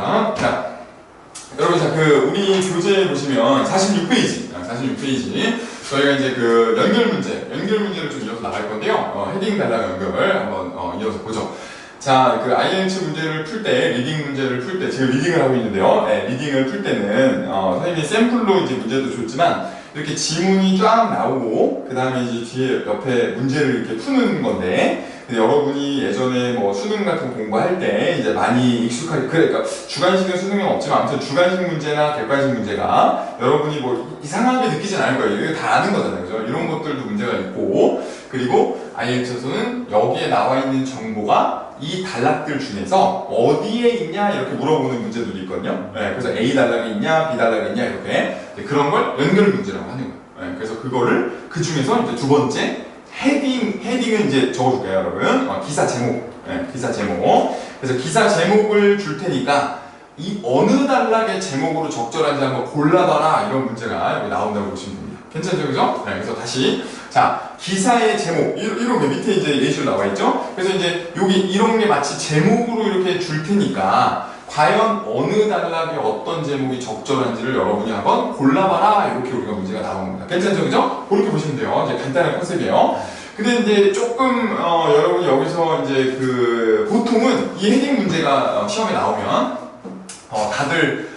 보겠습니다. 자, 여러분, 자, 우리 교재 보시면 46페이지, 저희가 이제 연결 문제를 좀 이어서 나갈 건데요. 헤딩 단락 연결을 한번 이어서 보죠. 자, IELTS 문제를 풀 때, 리딩 문제를 풀 때, 지금 리딩을 하고 있는데요. 리딩을 풀 때는, 선생님이 샘플로 이제 문제도 줬지만, 이렇게 지문이 쫙 나오고, 그 다음에 이제 뒤에 옆에 문제를 이렇게 푸는 건데, 근데 여러분이 예전에 뭐 수능 같은 거 공부할 때 이제 많이 익숙하게, 그러니까 주관식은 수능은 없지만 아무튼 주관식 문제나 객관식 문제가 여러분이 뭐 이상하게 느끼진 않을 거예요. 이거 다 아는 거잖아요. 그죠? 이런 것들도 문제가 있고, 그리고 IELTS에서는 여기에 나와 있는 정보가 이 단락들 중에서 어디에 있냐 이렇게 물어보는 문제들이 있거든요. 네, 그래서 A 단락이 있냐, B 단락이 있냐 이렇게 그런 걸 연결 문제라고 하는 거예요. 네, 그래서 그거를 그 중에서 이제 두 번째 헤딩은 이제 적어줄게요, 여러분. 기사 제목. 네, 기사 제목. 그래서 기사 제목을 줄 테니까 이 어느 단락의 제목으로 적절한지 한번 골라봐라 이런 문제가 여기 나온다고 보시면 됩니다. 괜찮죠, 그죠? 네, 그래서 다시 자, 기사의 제목 이렇게 밑에 이제 예시로 나와 있죠. 그래서 이제 여기 이런 게 마치 제목으로 이렇게 줄 테니까 과연 어느 단락에 어떤 제목이 적절한지를 여러분이 한번 골라봐라 이렇게 우리가 문제가 나옵니다. 괜찮죠, 그죠? 그렇게 보시면 돼요. 이제 간단한 컨셉이에요. 근데 이제 조금 여러분이 여기서 이제 보통은 이 헤딩 문제가 시험에 나오면 다들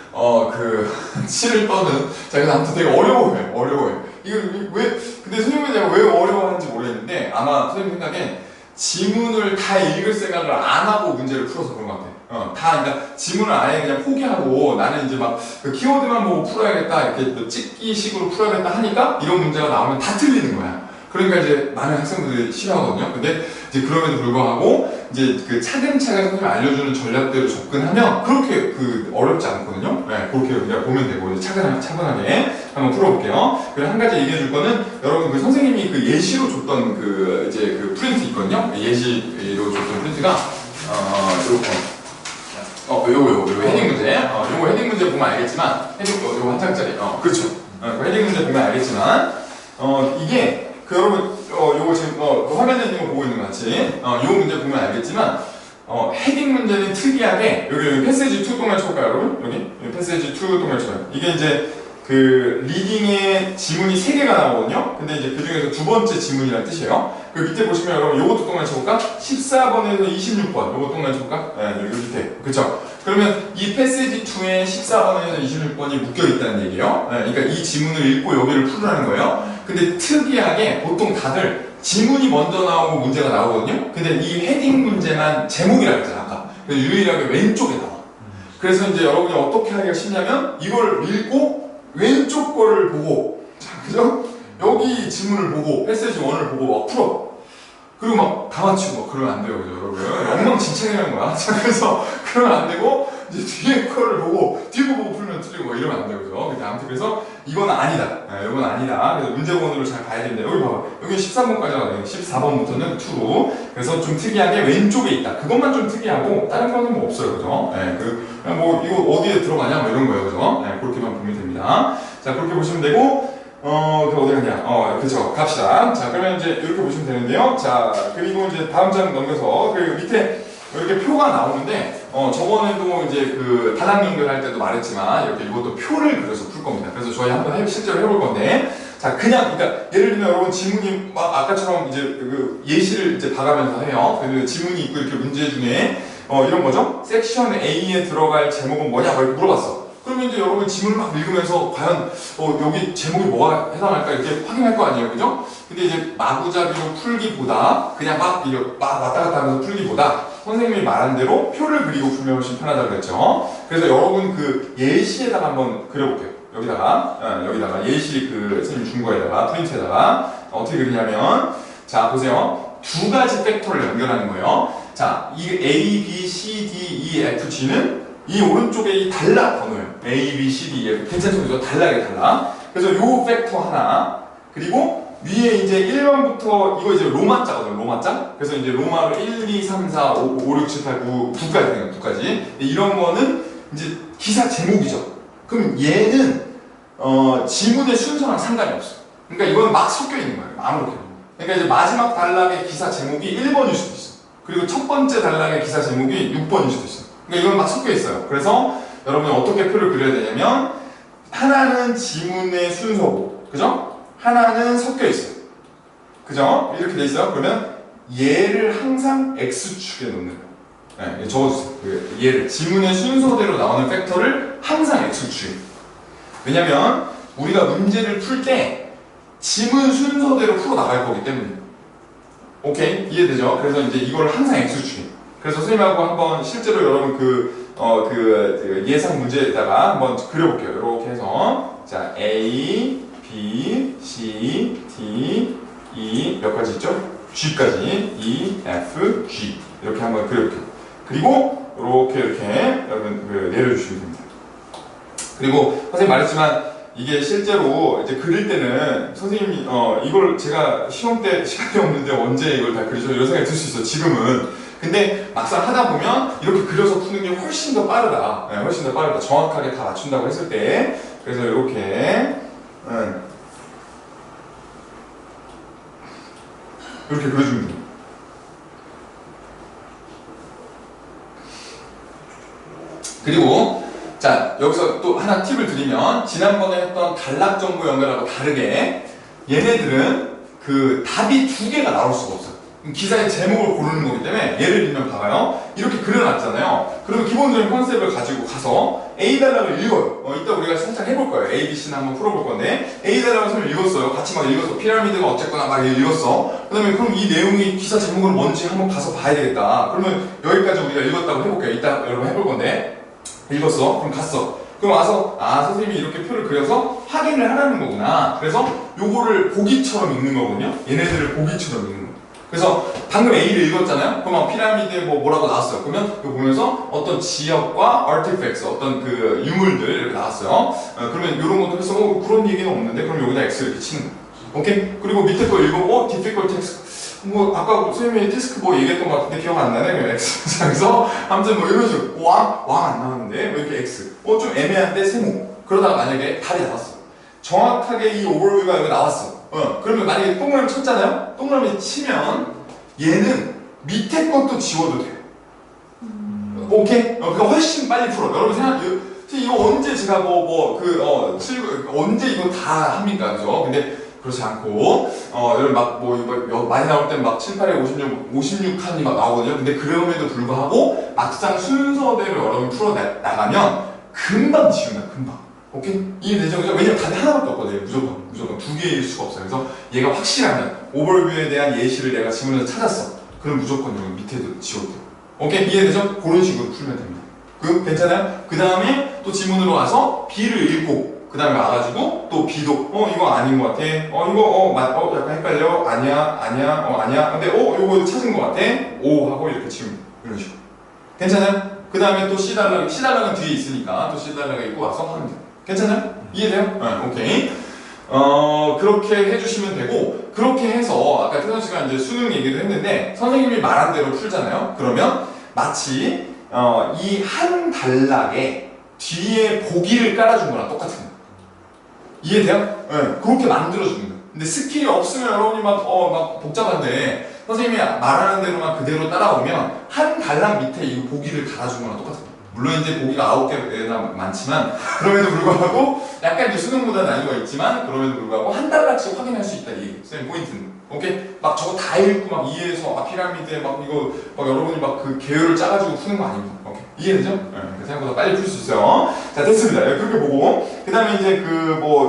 치를 떠는 자, 그래서 아무튼 되게 어려워요. 이거 왜 근데 선생님이 제가 왜 어려워하는지 모르겠는데 아마 선생님 생각엔 지문을 다 읽을 생각을 안 하고 문제를 풀어서 그런 것 같아요. 그러니까 지문을 아예 그냥 포기하고 나는 이제 막 키워드만 보고 풀어야겠다 이렇게 찍기식으로 풀어야겠다 하니까 이런 문제가 나오면 다 틀리는 거야. 그러니까 이제 많은 학생들이 싫어하거든요. 근데 이제 그럼에도 불구하고 이제 차근차근 선생님이 알려주는 전략대로 접근하면 그렇게 어렵지 않거든요. 네, 그렇게 그냥 보면 되고 이제 차분하게 한번 풀어볼게요. 그리고 한 가지 얘기해 줄 거는 여러분 선생님이 예시로 줬던 프린트 있거든요. 예시로 줬던 프린트가 요거 헤딩 문제. 요거 헤딩 문제 보면 알겠지만 요거 한 장짜리. 그렇죠. 헤딩 문제 보면 알겠지만 이게 여러분, 요거 지금, 화면에 있는 거 보고 있는 거 같이, 요 문제 보면 알겠지만, 헤딩 문제는 특이하게, 여기 패세지 2 동그라미 쳐볼까요, 여러분? 여기 패세지 2 동그라미 쳐요. 이게 이제, 리딩에 지문이 3개가 나오거든요? 근데 이제 그 중에서 두 번째 지문이라는 뜻이에요. 그 밑에 보시면 여러분, 요것도 동그라미 쳐볼까? 14번에서 26번, 요거 동그라미 쳐볼까? 네, 여기 밑에. 그쵸? 그러면 이 패세지 2에 14번에서 26번이 묶여있다는 얘기예요. 네, 그러니까 이 지문을 읽고 여기를 풀으라는 거예요. 근데 특이하게 보통 다들 지문이 먼저 나오고 문제가 나오거든요. 근데 이 헤딩 문제만 제목이라고 했잖아, 아까. 유일하게 왼쪽에 나와. 그래서 이제 여러분이 어떻게 하기가 쉽냐면 이걸 읽고 왼쪽 거를 보고, 자, 그죠? 여기 지문을 보고 패세지 1을 보고 막 풀어. 그리고 막 다 맞추고 막 그러면 안 돼요, 그죠, 여러분? 엉망진창이라는 거야. 자, 그래서 그러면 안 되고 이제 뒤에 거를 보고 뒤에 거 보고 풀면 틀리고 이러면 안 돼요, 그죠? 근데 아무튼 그래서 이건 아니다. 네, 이건 아니다. 그래서 문제번호를 잘 봐야 됩니다. 여기 봐봐. 여기 13번까지가 14번부터는 true로. 그래서 좀 특이하게 왼쪽에 있다. 그것만 좀 특이하고 다른 거는 뭐 없어요, 그죠? 네, 그냥 뭐 이거 어디에 들어가냐 뭐 이런 거예요, 그죠? 네, 그렇게만 보면 됩니다. 자, 그렇게 보시면 되고. 어디 가냐? 그쵸. 갑시다. 자, 그러면 이제 이렇게 보시면 되는데요. 자, 그리고 이제 다음 장 넘겨서, 그리고 밑에 이렇게 표가 나오는데, 저번에도 이제 단락 연결할 때도 말했지만, 이렇게 이것도 표를 그려서 풀 겁니다. 그래서 저희 한번 실제로 해볼 건데, 자, 그러니까, 예를 들면 여러분 지문이 막 아까처럼 이제 예시를 이제 봐가면서 해요. 그리고 지문이 있고 이렇게 문제 중에, 이런 거죠? 섹션 A에 들어갈 제목은 뭐냐? 막 이렇게 물어봤어. 그러면 이제 여러분 지문을 막 읽으면서 과연 여기 제목이 뭐가 해당할까 이렇게 확인할 거 아니에요, 그죠? 근데 이제 마구잡이로 풀기보다 그냥 막 왔다 갔다 하면서 풀기보다 선생님이 말한 대로 표를 그리고 풀면 훨씬 편하다고 그랬죠. 그래서 여러분 예시에다가 한번 그려볼게요. 여기다가 예시 선생님 준 거에다가 프린트에다가 어떻게 그리냐면 자 보세요. 두 가지 팩터를 연결하는 거예요. 자, 이 A, B, C, D, E, F, G는 이 오른쪽에 이 단락 번호예요. A, B, C, D, E, F. 괜찮죠? 그죠? 단락의 단락. 그래서 요 팩터 하나. 그리고 위에 이제 1번부터 이거 이제 로마자거든요. 로마자. 그래서 이제 로마로 1, 2, 3, 4, 5, 6, 7, 8, 9, 9까지 돼요. 9까지. 이런 거는 이제 기사 제목이죠. 그럼 얘는 지문의 순서랑 상관이 없어요. 그러니까 이건 막 섞여 있는 거예요. 아무렇게나. 그러니까 이제 마지막 단락의 기사 제목이 1번일 수도 있어. 그리고 첫 번째 단락의 기사 제목이 6번일 수도 있어. 그러니까 이건 막 섞여 있어요. 그래서 여러분이 어떻게 표를 그려야 되냐면 하나는 지문의 순서고, 그죠? 하나는 섞여 있어요. 그죠? 이렇게 돼 있어요. 그러면 얘를 항상 x축에 놓는 거예요. 네, 적어주세요. 얘를 지문의 순서대로 나오는 팩터를 항상 x축에. 왜냐면 우리가 문제를 풀 때 지문 순서대로 풀어 나갈 거기 때문에. 오케이? 이해되죠? 그래서 이제 이걸 항상 x축에. 그래서 선생님하고 한번 실제로 여러분 그 예상 문제에다가 한번 그려볼게요. 이렇게 해서 자 A, B, C, D, E 몇 가지 있죠? G까지 E, F, G 이렇게 한번 그려볼게요. 그리고 이렇게 여러분 내려주시면 됩니다. 그리고 선생님 말했지만 이게 실제로 이제 그릴 때는 선생님이 이걸 제가 시험 때 시간이 없는데 언제 이걸 다 그리죠? 이런 생각이 들 수 있어 지금은. 근데 막상 하다 보면 이렇게 그려서 푸는 게 훨씬 더 빠르다. 네, 훨씬 더 빠르다. 정확하게 다 맞춘다고 했을 때. 그래서 이렇게 이렇게 그려주면 돼요. 그리고 자 여기서 또 하나 팁을 드리면 지난번에 했던 단락 정보 연결하고 다르게 얘네들은 그 답이 두 개가 나올 수가 없어요. 기사의 제목을 고르는 거기 때문에 예를 들면 봐봐요. 이렇게 그려놨잖아요. 그러면 기본적인 컨셉을 가지고 가서 A 단락을 읽어요. 이따 우리가 살짝 해볼 거예요. A, B, C는 한번 풀어볼 건데 A 단락을 선생님 읽었어요. 같이 막 읽어서 피라미드가 어쨌거나 막 읽었어. 그 다음에 그럼 이 내용이 기사 제목은 뭔지 한번 가서 봐야 되겠다. 그러면 여기까지 우리가 읽었다고 해볼게요. 이따 여러분 해볼 건데 읽었어. 그럼 갔어. 그럼 와서 선생님이 이렇게 표를 그려서 확인을 하라는 거구나. 그래서 요거를 보기처럼 읽는 거거든요. 얘네들을 보기처럼 읽는 거. 그래서 방금 A를 읽었잖아요. 그러면 피라미드에 뭐라고 나왔어요. 그러면 이거 보면서 어떤 지역과 artifacts, 어떤 그 유물들 이렇게 나왔어요. 그러면 이런 것도 해서 그런 얘기는 없는데 그럼 여기다 X 이렇게 치는 거예요. 오케이? 그리고 밑에 거 읽으면 difficult text 아까 선생님이 디스크 얘기했던 것 같은데 기억 안 나네. X상에서 아무튼 이런 식으로 왕 안 나왔는데 왜 이렇게 X 좀 애매한데 세모. 그러다가 만약에 답이 나왔어. 정확하게 이 오버뷰가 여기 나왔어. 그러면 만약에 동그라미 쳤잖아요? 동그라미 치면 얘는 밑에 것도 지워도 돼요. 오케이? 그러니까 훨씬 빨리 풀어. 여러분 이거 언제 제가 언제 이거 다 합니까? 그죠? 근데 그렇지 않고, 여러분 이거 많이 나올 땐 막 7, 8에 56칸이 막 나오거든요. 근데 그럼에도 불구하고 막상 순서대로 여러분 풀어 나가면 금방 지운다, 금방. 오케이? 이해되죠? 왜냐면 답이 하나밖에 없거든요. 무조건 두 개일 수가 없어요. 그래서 얘가 확실하면 오버뷰에 대한 예시를 내가 지문에서 찾았어. 그럼 무조건 여기 밑에도 지워도 돼요. 오케이? 이해되죠? 그런 식으로 풀면 됩니다. 괜찮아요? 그 다음에 또 지문으로 와서 B를 읽고 그 다음에 와가지고 또 B도 이거 아닌 것 같아. 이거 약간 헷갈려. 아니야. 근데 이거 찾은 것 같아. O 하고 이렇게 지우면 이런 식으로. 괜찮아요? 그 다음에 또 C단락은 뒤에 있으니까 또 C단락을 읽고 와서 하면 돼요. 괜찮아요? 이해돼요? 네, 오케이. 그렇게 해주시면 되고, 그렇게 해서, 아까 태선 씨가 이제 수능 얘기도 했는데, 선생님이 말한 대로 풀잖아요? 그러면 마치, 이 한 단락에 뒤에 보기를 깔아준 거랑 똑같은 거예요. 이해돼요? 네, 그렇게 만들어주는 거예요. 근데 스킬이 없으면 여러분이 막 복잡한데, 선생님이 말하는 대로만 그대로 따라오면, 한 단락 밑에 이 보기를 달아준 거랑 똑같은 거예요. 물론 이제 보기가 9개나 많지만 그럼에도 불구하고 약간 이제 수능보다는 난이도가 있지만 그럼에도 불구하고 한 달락씩 확인할 수 있다 이 선생님 포인트는. 오케이? 막 저거 다 읽고 막 이해해서 피라미드에 막 이거 막 여러분이 막 그 계열을 짜가지고 푸는 거 아닙니다. 오케이? 이해되죠? 네, 생각보다 빨리 풀 수 있어요. 자, 됐습니다. 그렇게 보고 그 다음에 이제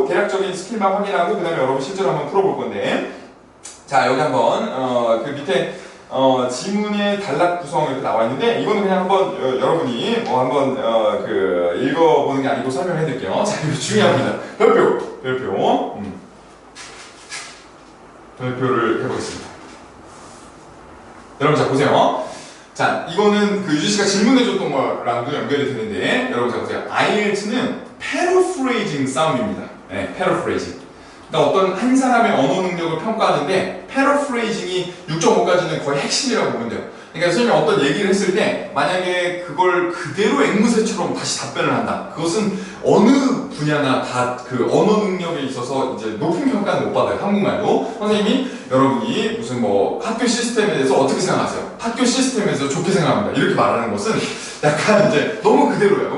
대략적인 스킬만 확인하고 그 다음에 여러분 실제로 한번 풀어볼 건데, 자 여기 한번 그 밑에 지문의 단락 구성 이렇게 나와 있는데 이거는 그냥 한번 여러분이 한번 읽어보는 게 아니고 설명해 드릴게요. 자, 이거 중요합니다. 별표를 해보겠습니다. 여러분 자 보세요. 자 이거는 그 유지 씨가 질문해 줬던 거랑도 연결이 되는데 여러분 자 보세요. IELTS는 paraphrasing 싸움입니다. 네, paraphrasing. 그러니까 어떤 한 사람의 언어 능력을 평가하는데 paraphrasing이 6.5까지는 거의 핵심이라고 보면 돼요. 그러니까 선생님이 어떤 얘기를 했을 때 만약에 그걸 그대로 앵무새처럼 다시 답변을 한다. 그것은 어느 분야나 다 그 언어 능력에 있어서 이제 높은 평가는 못 받아요. 한국말도. 선생님이 여러분이 무슨 뭐 학교 시스템에 대해서 어떻게 생각하세요? 학교 시스템에 대해서 좋게 생각합니다. 이렇게 말하는 것은 약간 이제 너무 그대로예요.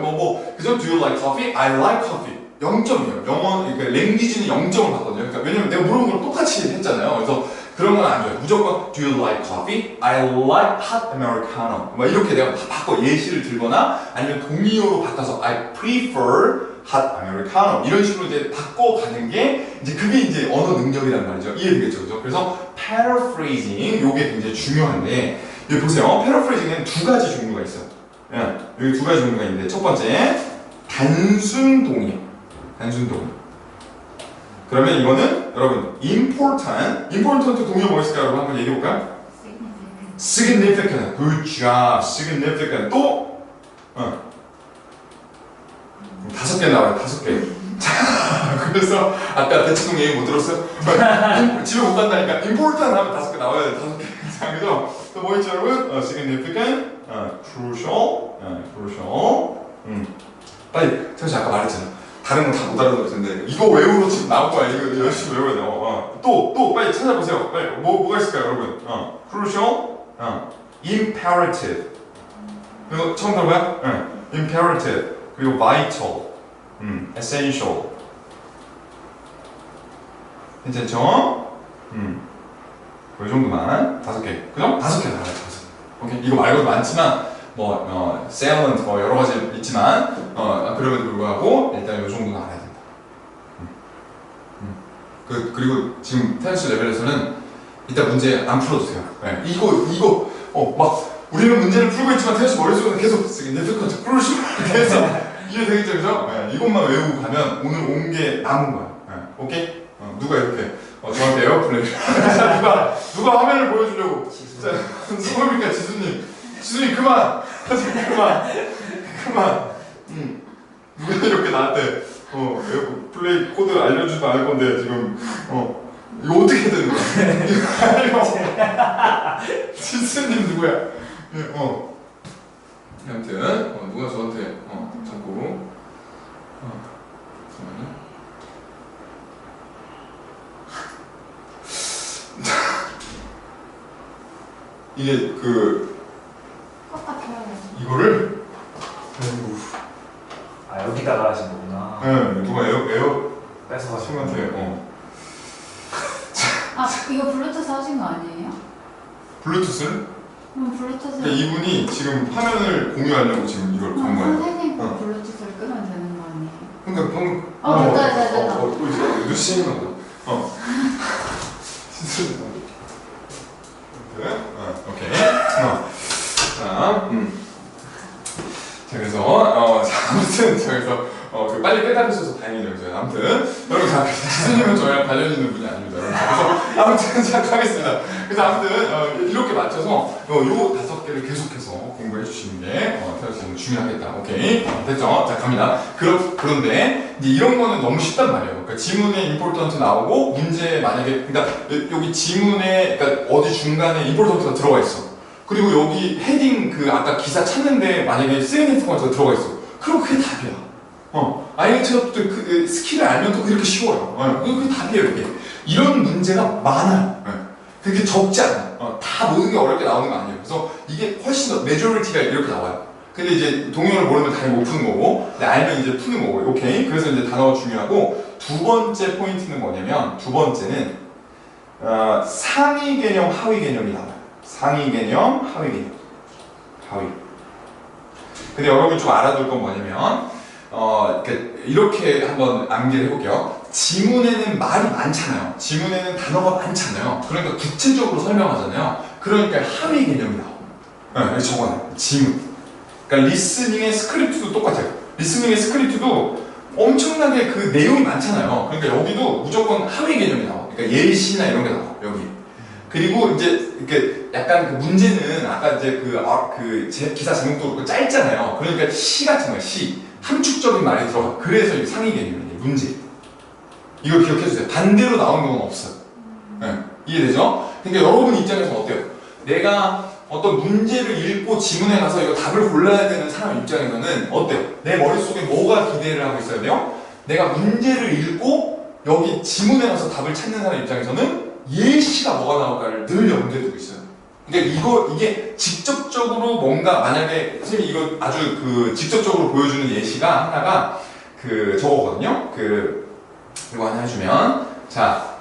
그죠? Do you like coffee? I like coffee. 0점이에요. 영어, 그러니까 랭귀지는 0점을 받거든요. 그러니까 왜냐면 내가 물어본 걸 똑같이 했잖아요. 그래서 그런 건 안 줘요. 무조건 Do you like coffee? I like hot americano. 막 이렇게 내가 다 바꿔 예시를 들거나 아니면 동의어로 바꿔서 I prefer hot americano 이런 식으로 이제 바꿔가는 게 이제 그게 이제 언어 능력이란 말이죠. 이해되겠죠, 그죠? 그래서 paraphrasing 요게 굉장히 중요한데 여기 보세요. paraphrasing에는 두 가지 종류가 있어요. 여기 두 가지 종류가 있는데 첫 번째 단순 동의. 단순 동의. 그러면 이거는 여러분 important 동의어 뭐 있을까요? 여러분 한번 얘기해 볼까요? significant. good job. significant. 또 5개 나와요. 5개. 그래서 아까 대치동 얘기 못 들었어요? 집에 못 간다니까 important 하면 5개 나와야 돼. 5개. 그죠? 또 뭐 있죠, 여러분? significant, crucial, 빨리 태우씨 아까 말했잖아. 다른 건 다 못 알아들을 텐데 이거 외우러 지금 나온 거야. 이거 열심히 외워야 돼요. 또 빨리 찾아보세요. 빨리 뭐가 있을까요, 여러분? crucial, imperative. 이거 처음 들어봐요? imperative. 그리고 vital, essential. 괜찮죠? 이 정도만 5개. 그죠? 5개 나와요. 5개. 오케이. 이거 말고도 많지만 salient 뭐 여러 가지 있지만 그럼에도 불구하고 일단 이 정도는 알아야 된다. 그리고 지금 테니스 레벨에서는 이따 문제 안 풀어주세요. 네. 이거 막 우리는 문제를 풀고 있지만 테니스 머릿속에는 계속 significant, crucial 해서 이해되겠죠, 그죠? 네. 이것만 외우고 가면 오늘 온 게 남은 거야. 네. 오케이? 누가 이렇게 저한테 에어플레이 누가 화면을 보여주려고 진짜 누굽니까 지수님 그만 누가 이렇게 나한테 플레이 코드 알려주지도 않을 건데 지금 이거 어떻게 되는 거야? 지수님 누구야? 아무튼 누가 저한테 자꾸 잠깐만요. 이게 이거를 여기다가 하신 거구나. 네, 누가 에어 뺏어 가신 친구한테 이거 블루투스 하신 거 아니에요? 블루투스를? 블루투스. 그러니까 이분이 지금 화면을 공유하려고 지금 이걸 건 거예요. 선생님 블루투스를 끄면 되는 거 아니에요? 그러니까 방금 됐다. 뉴스인가 보다. 오케이. 자, 그래서 아무튼 저기서 빨리 깨달으셔서 다행이네요. 저희 아무튼 여러분 지수님은 저희랑 관련 있는 분이 아닙니다. 여러분. 그래서 아무튼 시작하겠습니다. 그래서 아무튼 이렇게 맞춰서 요 5개를 계속해서 공부해 주시는 게 태어씨는 중요하겠다. 오케이. 됐죠? 자 갑니다. 그런데 이제 이런 거는 너무 쉽단 말이에요. 그러니까 지문에 important 나오고 문제 만약에 그러니까 여기 지문에 그러니까 어디 중간에 important가 들어가 있어. 그리고 여기 헤딩 아까 기사 찾는데 만약에 significant가 들어가 있어. 그럼 그게 답이야. IELTS도 그 스킬을 알면 또 그렇게 쉬워요. 그게 답이에요, 그게. 이런 문제가 많아요. 그렇게 적지 않아요. 다 모든 게 어렵게 나오는 거 아니에요. 그래서 이게 훨씬 더, 메조리티가 이렇게 나와요. 근데 이제 동영을 모르면 당연히 못 푸는 거고, 근데 알면 이제 푸는 거고, 오케이? 그래서 이제 단어가 중요하고, 두 번째 포인트는 뭐냐면, 두 번째는, 상위 개념, 하위 개념이 나와요. 상위 개념, 하위 개념. 하위. 근데 여러분 좀 알아둘 건 뭐냐면, 이렇게 한번 암기를 해볼게요. 지문에는 말이 많잖아요. 지문에는 단어가 많잖아요. 그러니까 구체적으로 설명하잖아요. 그러니까 하위 개념이 나와요. 여기 적어놔요. 지문. 그러니까 리스닝의 스크립트도 똑같아요. 리스닝의 스크립트도 엄청나게 그 내용이 많잖아요. 그러니까 여기도 무조건 하위 개념이 나와. 그러니까 예시나 이런 게 나와. 여기. 그리고 이제 이렇게 약간 그 문제는 아까 이제 기사 제목도 그렇고 짧잖아요. 그러니까 시 같은 거야. 시. 함축적인 말이 들어가. 그래서 이 상위 개념이에요. 문제. 이걸 기억해주세요. 반대로 나오는 경우는 없어요. 네. 이해되죠? 그러니까 여러분 입장에서 어때요? 내가 어떤 문제를 읽고 지문에 가서 이거 답을 골라야 되는 사람 입장에서는 어때요? 내 머릿속에 뭐가 기대를 하고 있어야 돼요? 내가 문제를 읽고 여기 지문에 가서 답을 찾는 사람 입장에서는 예시가 뭐가 나올까를 늘 염두에 두고 있어요. 그러니까 이게 직접적으로 뭔가 만약에 선생님이 이거 아주 그 직접적으로 보여주는 예시가 하나가 그 저거거든요. 이거 하나 해주면 자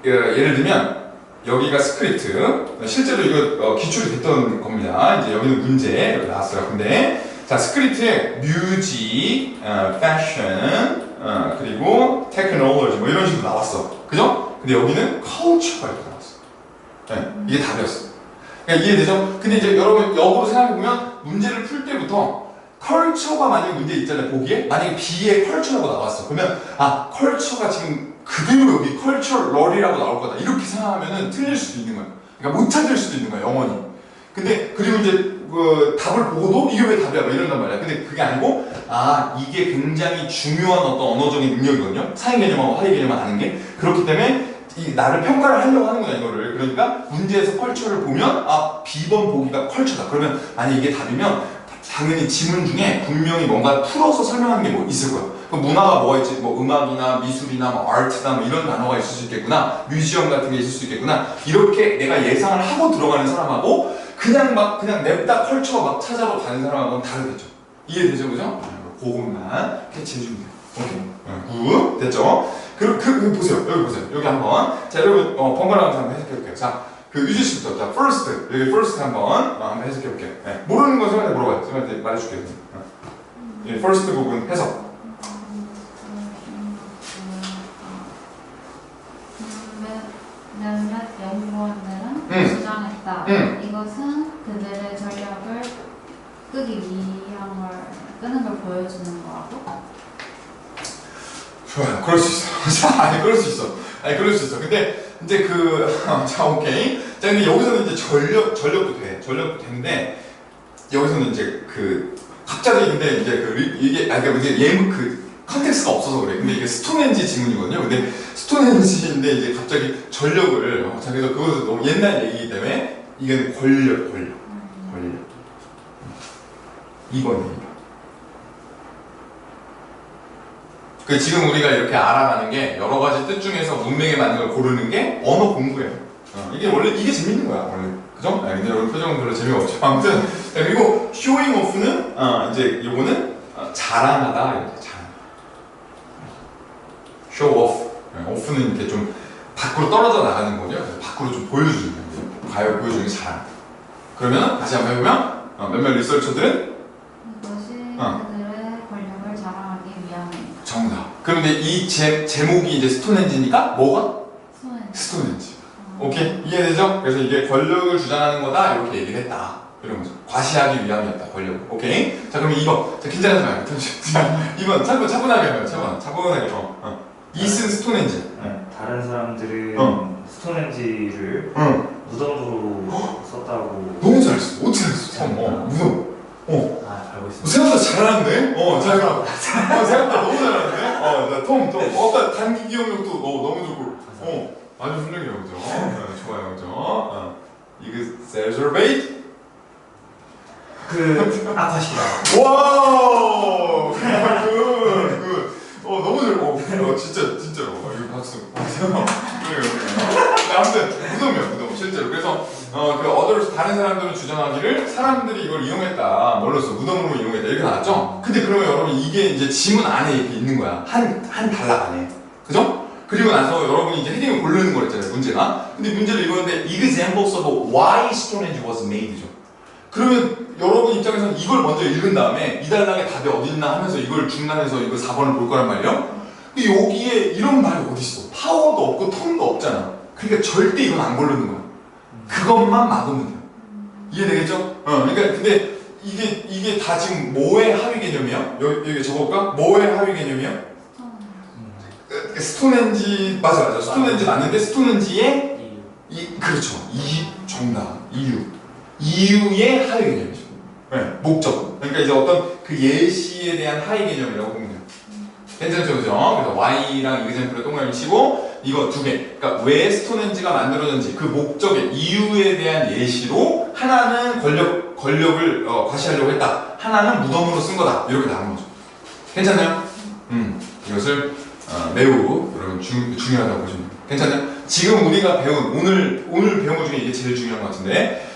예를 들면 여기가 스크립트 실제로 이거 기출이 됐던 겁니다. 이제 여기는 문제 여기 나왔어요. 근데 자 스크립트에 뮤직, 패션 그리고 테크놀로지 뭐 이런 식으로 나왔어. 그죠? 근데 여기는 컬처가 이렇게 나왔어. 네, 이게 답이었어. 그러니까 이해되죠? 근데 이제 여러분 역으로 생각해보면 문제를 풀 때부터 컬처가 만약에 문제 있잖아요. 보기에 만약에 B에 컬처라고 나왔어. 그러면 아 컬처가 지금 그대로 여기 컬처럴이라고 나올 거다. 이렇게 생각하면은 틀릴 수도 있는 거야. 그러니까 못 찾을 수도 있는 거야. 영원히. 근데 그리고 이제 그 답을 보고도 이게 왜 답이야? 막 이런단 말이야. 근데 그게 아니고 아 이게 굉장히 중요한 어떤 언어적인 능력이거든요. 사인 개념하고 하위 개념을 아는 게 그렇기 때문에 나를 평가를 하려고 하는구나 이거를. 그러니까 문제에서 컬처를 보면 아 B번 보기가 컬처다. 그러면 아니 이게 답이면 당연히 지문 중에 분명히 뭔가 풀어서 설명하는 게 뭐 있을 거야. 그 문화가 뭐가 있지? 뭐 음악이나 미술이나 뭐 아트나 뭐 이런 단어가 있을 수 있겠구나. 뮤지엄 같은 게 있을 수 있겠구나. 이렇게 내가 예상을 하고 들어가는 사람하고 그냥 냅다 컬처 막 찾아러 가는 사람하고는 다르겠죠. 이해되죠, 그죠? 그것만 캐치해주면 돼요. 오케이. 굿. 됐죠? 보세요. 여기 보세요. 여기 한번. 자, 여러분, 번갈아 가면서 한번 해석해볼게요. 자, 유지 씨부터. 자, first. 여기 first 한번 해석해볼게요. 네. 모르는 건 선생님한테 물어봐요. 선생님한테 말해줄게요. 이 first 부분 해석. 몇몇 연구원들은 주장했다. 이것은 그들의 전략을 끄는 걸 보여주는 거라고? 좋아요. 그럴 수 있어. 자, 그럴 수 있어. 그럴 수 있어. 근데 이제 자, 오케이. 자, 근데 여기서는 이제 전력도 돼. 전력도 되는데 여기서는 이제 갑자기 근데 이제 이게 그러니까 이제 컨텍스가 없어서 그래. 근데 이게 스톤헨지 지문이거든요. 근데 스톤헨지인데 이제 갑자기 전력을 자, 그래서 그것은 너무 옛날 얘기이기 때문에 이게 권력. 2번입니다. 지금 우리가 이렇게 알아가는 게 여러 가지 뜻 중에서 문맥에 맞는 걸 고르는 게 언어 공부예요. 이게 원래 이게 재밌는 거야 원래. 그죠? 근데 여러분 표정은 별로 재미가 없죠. 아무튼 그리고 showing off는 이제 요거는 자랑하다 이렇게 자랑. show off. off는 이렇게 좀 밖으로 떨어져 나가는 거죠. 밖으로 좀 보여주는 거예요. 가요 보여주는 게 자랑. 그러면 다시 한번 해보면 몇몇 리서처들은 이것이 그들의 권력을 자랑하기 위함입니다. 정답. 그런데 이 제목이 이제 스톤헨지니까 뭐가? 스톤헨지. 오케이? 이해되죠? 그래서 이게 권력을 주장하는 거다 이렇게 얘기를 했다. 이런 거죠. 과시하기 위함이었다. 권력. 오케이? 자 그러면 2번. 자 긴장하지 말고. 자 2번. 차분하게 해요. 차분하게. 이슨 스톤헨지. 다른 사람들은 스톤헨지를 무덤으로 썼다고. 너무 잘했어. 어떻게 잘했어? 무덤. 알고 있습니다. 생각보다 잘하는데? 생각보다 너무 잘하는데? 아까 단기 기억력도 너무 좋고, 아주 훌륭해요, 그죠? 좋아요, 그죠? exacerbate? 아파시다. 와우! 너무 잘, 진짜로. 이거 박수. 아무튼, 무덤이요, 실제로. 그래서, 다른 사람들은 주장하기를 사람들이 이걸 이용했다. 뭘로써? 무덤으로 이용했다. 이렇게 나왔죠? 근데 그러면 여러분, 이게 이제 지문 안에 이렇게 있는 거야. 한 단락 안에. 그죠? 그리고 나서 여러분이 이제 헤딩을 고르는 거랬잖아요, 문제가. 근데 문제를 읽었는데, examples of why Stonehenge was made죠. 그러면 여러분 입장에서는 이걸 먼저 읽은 다음에 이 단락에 답이 어딨나 하면서 이걸 중단해서 이거 4번을 볼 거란 말이에요. 근데 여기에 이런 말이 어딨어? 파워도 없고 턴도 없잖아. 그러니까 절대 이건 안 고르는 거야. 그것만 막으면 돼요. 이해되겠죠? 그러니까 근데 이게 다 지금 뭐의 하위 개념이야? 여기 적어볼까? 뭐의 하위 개념이야? 스톤헨지 맞아. 스톤헨지 맞는데 스톤헨지의 그렇죠. 정답. 이유의 하위 개념이죠. 네, 목적. 그러니까 이제 어떤 그 예시에 대한 하위 개념이라고 보면 돼요. 괜찮죠, 그죠? 그래서 Y랑 example에 동그라미 치고 이거 두 개. 그러니까 왜 스톤헨지가 만들어졌는지 그 목적의 이유에 대한 예시로 하나는 권력을 과시하려고 했다. 하나는 무덤으로 쓴 거다. 이렇게 나눈 거죠. 괜찮나요? 이것을 매우 여러분 중요하다고 보시면 돼요. 괜찮나요? 지금 우리가 배운 오늘 배운 것 중에 이게 제일 중요한 것 같은데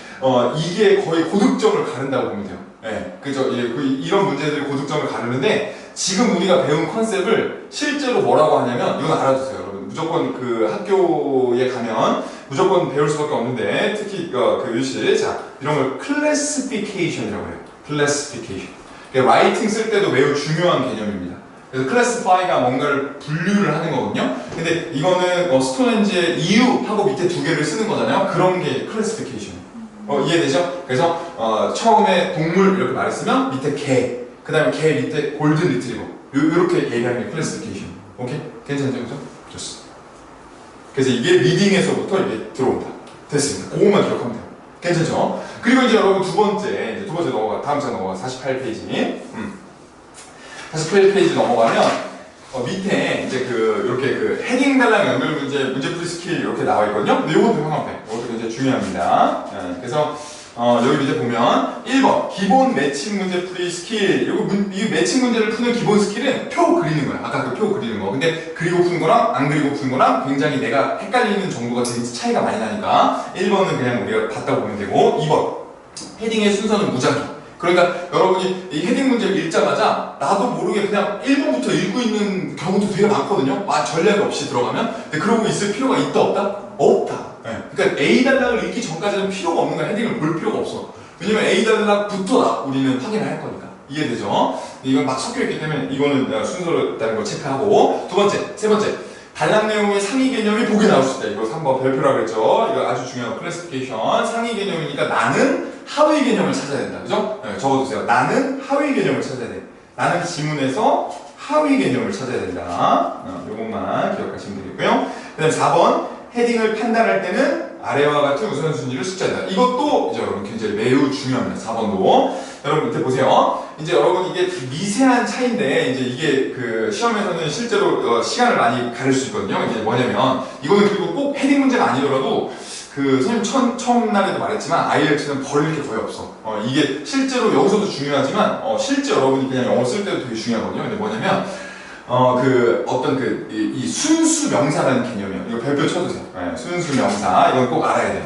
이게 거의 고득점을 가른다고 보면 돼요. 예, 그죠? 이런 문제들이 고득점을 가르는데 지금 우리가 배운 컨셉을 실제로 뭐라고 하냐면 이건 알아두세요, 여러분. 무조건 그 학교에 가면 무조건 배울 수밖에 없는데 특히 그 유시 자 이런 걸 클래시피케이션이라고 해요. 클래시피케이션. 라이팅 쓸 때도 매우 중요한 개념입니다. 그래서 classify가 뭔가를 분류를 하는 거거든요. 근데 이거는 스톤헨지의 이유하고 밑에 두 개를 쓰는 거잖아요. 그런 게 classification. 이해되죠? 그래서 처음에 동물 이렇게 말했으면 밑에 개, 그 다음에 개 밑에 골든 리트리버 이렇게 얘기하는 게 classification. 오케이? 괜찮죠? 그죠? 좋습니다. 그래서 이게 리딩에서부터 이게 들어온다. 됐습니다. 그것만 기억하면 돼요. 괜찮죠? 그리고 이제 여러분 두 번째 넘어가, 다음 장 넘어가 48페이지. 48페이지 넘어가면 밑에 이제 이렇게 헤딩 달랑 연결 문제풀이 스킬 이렇게 나와 있거든요. 근데 이것도 형합 돼. 이것도 굉장히 중요합니다. 그래서 여기 밑에 보면 1번 기본 매칭 문제풀이 스킬. 이 매칭 문제를 푸는 기본 스킬은 표 그리는 거야. 아까 그 표 그리는 거. 근데 그리고 푸는 거랑 안 그리고 푸는 거랑 굉장히 내가 헷갈리는 정도가 되게 차이가 많이 나니까 1번은 그냥 우리가 봤다 보면 되고 2번 헤딩의 순서는 무작위. 그러니까 여러분이 이 헤딩 문제를 읽자마자 나도 모르게 그냥 1번부터 읽고 있는 경우도 되게 많거든요. 전략 없이 들어가면. 근데 그러고 있을 필요가 있다 없다? 없다. 네. 그러니까 A 단락을 읽기 전까지는 필요가 없는 거야. 헤딩을 볼 필요가 없어. 왜냐면 A 단락부터 우리는 확인을 할 거니까. 이해되죠? 이건 막 섞여 있기 때문에 이거는 순서로 있다는 걸 체크하고 두 번째, 세 번째 단락 내용의 상위 개념이 보기 나올 수 있다. 이거 3번 별표라고 그랬죠. 이거 아주 중요한 클래시피케이션. 상위 개념이니까 나는 하위 개념을 찾아야 된다. 그죠? 네, 적어두세요. 나는 하위 개념을 찾아야 돼. 나는 지문에서 하위 개념을 찾아야 된다. 요것만 기억하시면 되겠고요. 그 다음 4번 헤딩을 판단할 때는 아래와 같은 우선순위를 숫자다. 이것도 이제 여러분 굉장히 매우 중요합니다. 4번도. 여러분 밑에 보세요. 이제 여러분 이게 미세한 차이인데 이제 이게 그 시험에서는 실제로 시간을 많이 가릴 수 있거든요. 이제 뭐냐면 이거는 그리고 꼭 헤딩 문제가 아니더라도 그 선생님 처음 날에도 말했지만 IELTS는 버릴 게 거의 없어. 이게 실제로 여기서도 중요하지만 실제 여러분이 그냥 영어 쓸 때도 되게 중요하거든요. 근데 뭐냐면 이 순수 명사라는 개념이에요. 이거 별표 쳐주세요. 네, 순수 명사 이건 꼭 알아야 돼요.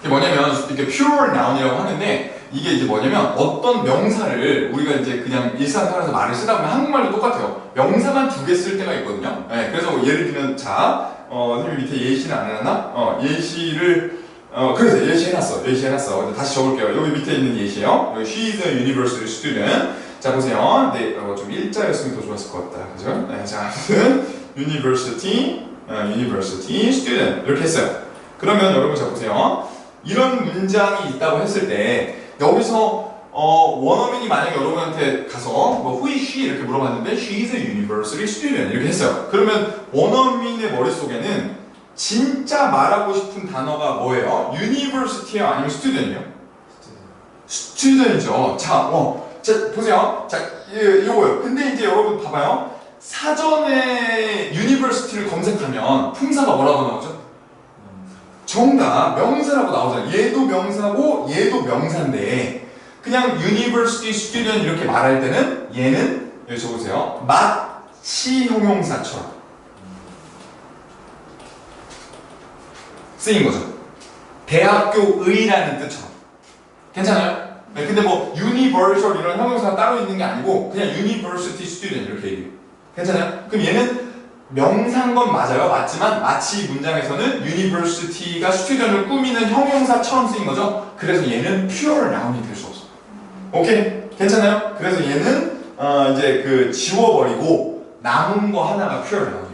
이게 뭐냐면 이렇게 pure noun이라고 하는데 이게 이제 뭐냐면 어떤 명사를 우리가 이제 그냥 일상생활에서 말을 쓰다 보면 한국말도 똑같아요. 명사만 두 개 쓸 때가 있거든요. 네, 그래서 예를 들면 선생님 밑에 예시는 안 해놨나? 예시를 그래서 예시 해놨어. 다시 적을게요. 여기 밑에 있는 예시예요. 여기 she is a university student. 자 보세요. 네, 좀 일자였으면 더 좋았을 것 같다. 그죠? 네, 자 university student 이렇게 했어요. 그러면 여러분 자 보세요. 이런 문장이 있다고 했을 때 여기서 원어민이 만약에 여러분한테 가서 who is she 이렇게 물어봤는데 she is a university student 이렇게 했어요. 그러면 원어민의 머릿속에는 진짜 말하고 싶은 단어가 뭐예요? university예요? 아니면 student이요? student이죠. 자 보세요. 자 이거요. 근데 이제 여러분 봐봐요. 사전에 university를 검색하면 품사가 뭐라고 나오죠? 정답 명사라고 나오잖아요. 얘도 명사고 얘도 명사인데 그냥 university student 이렇게 말할 때는 얘는 여기 적으세요. 마치 형용사처럼 쓰인 거죠. 대학교의라는 뜻처럼. 괜찮아요? 네, 근데 뭐 universal 이런 형용사가 따로 있는 게 아니고 그냥 university student 이렇게 얘기해요. 괜찮아요? 그럼 얘는 명사인 건 맞아요. 맞지만 마치 문장에서는 university가 student을 꾸미는 형용사처럼 쓰인 거죠. 그래서 얘는 pure noun이 될 수 없어. 오케이? 괜찮아요? 그래서 얘는 이제 지워버리고 남은 거 하나가 pure noun이에요.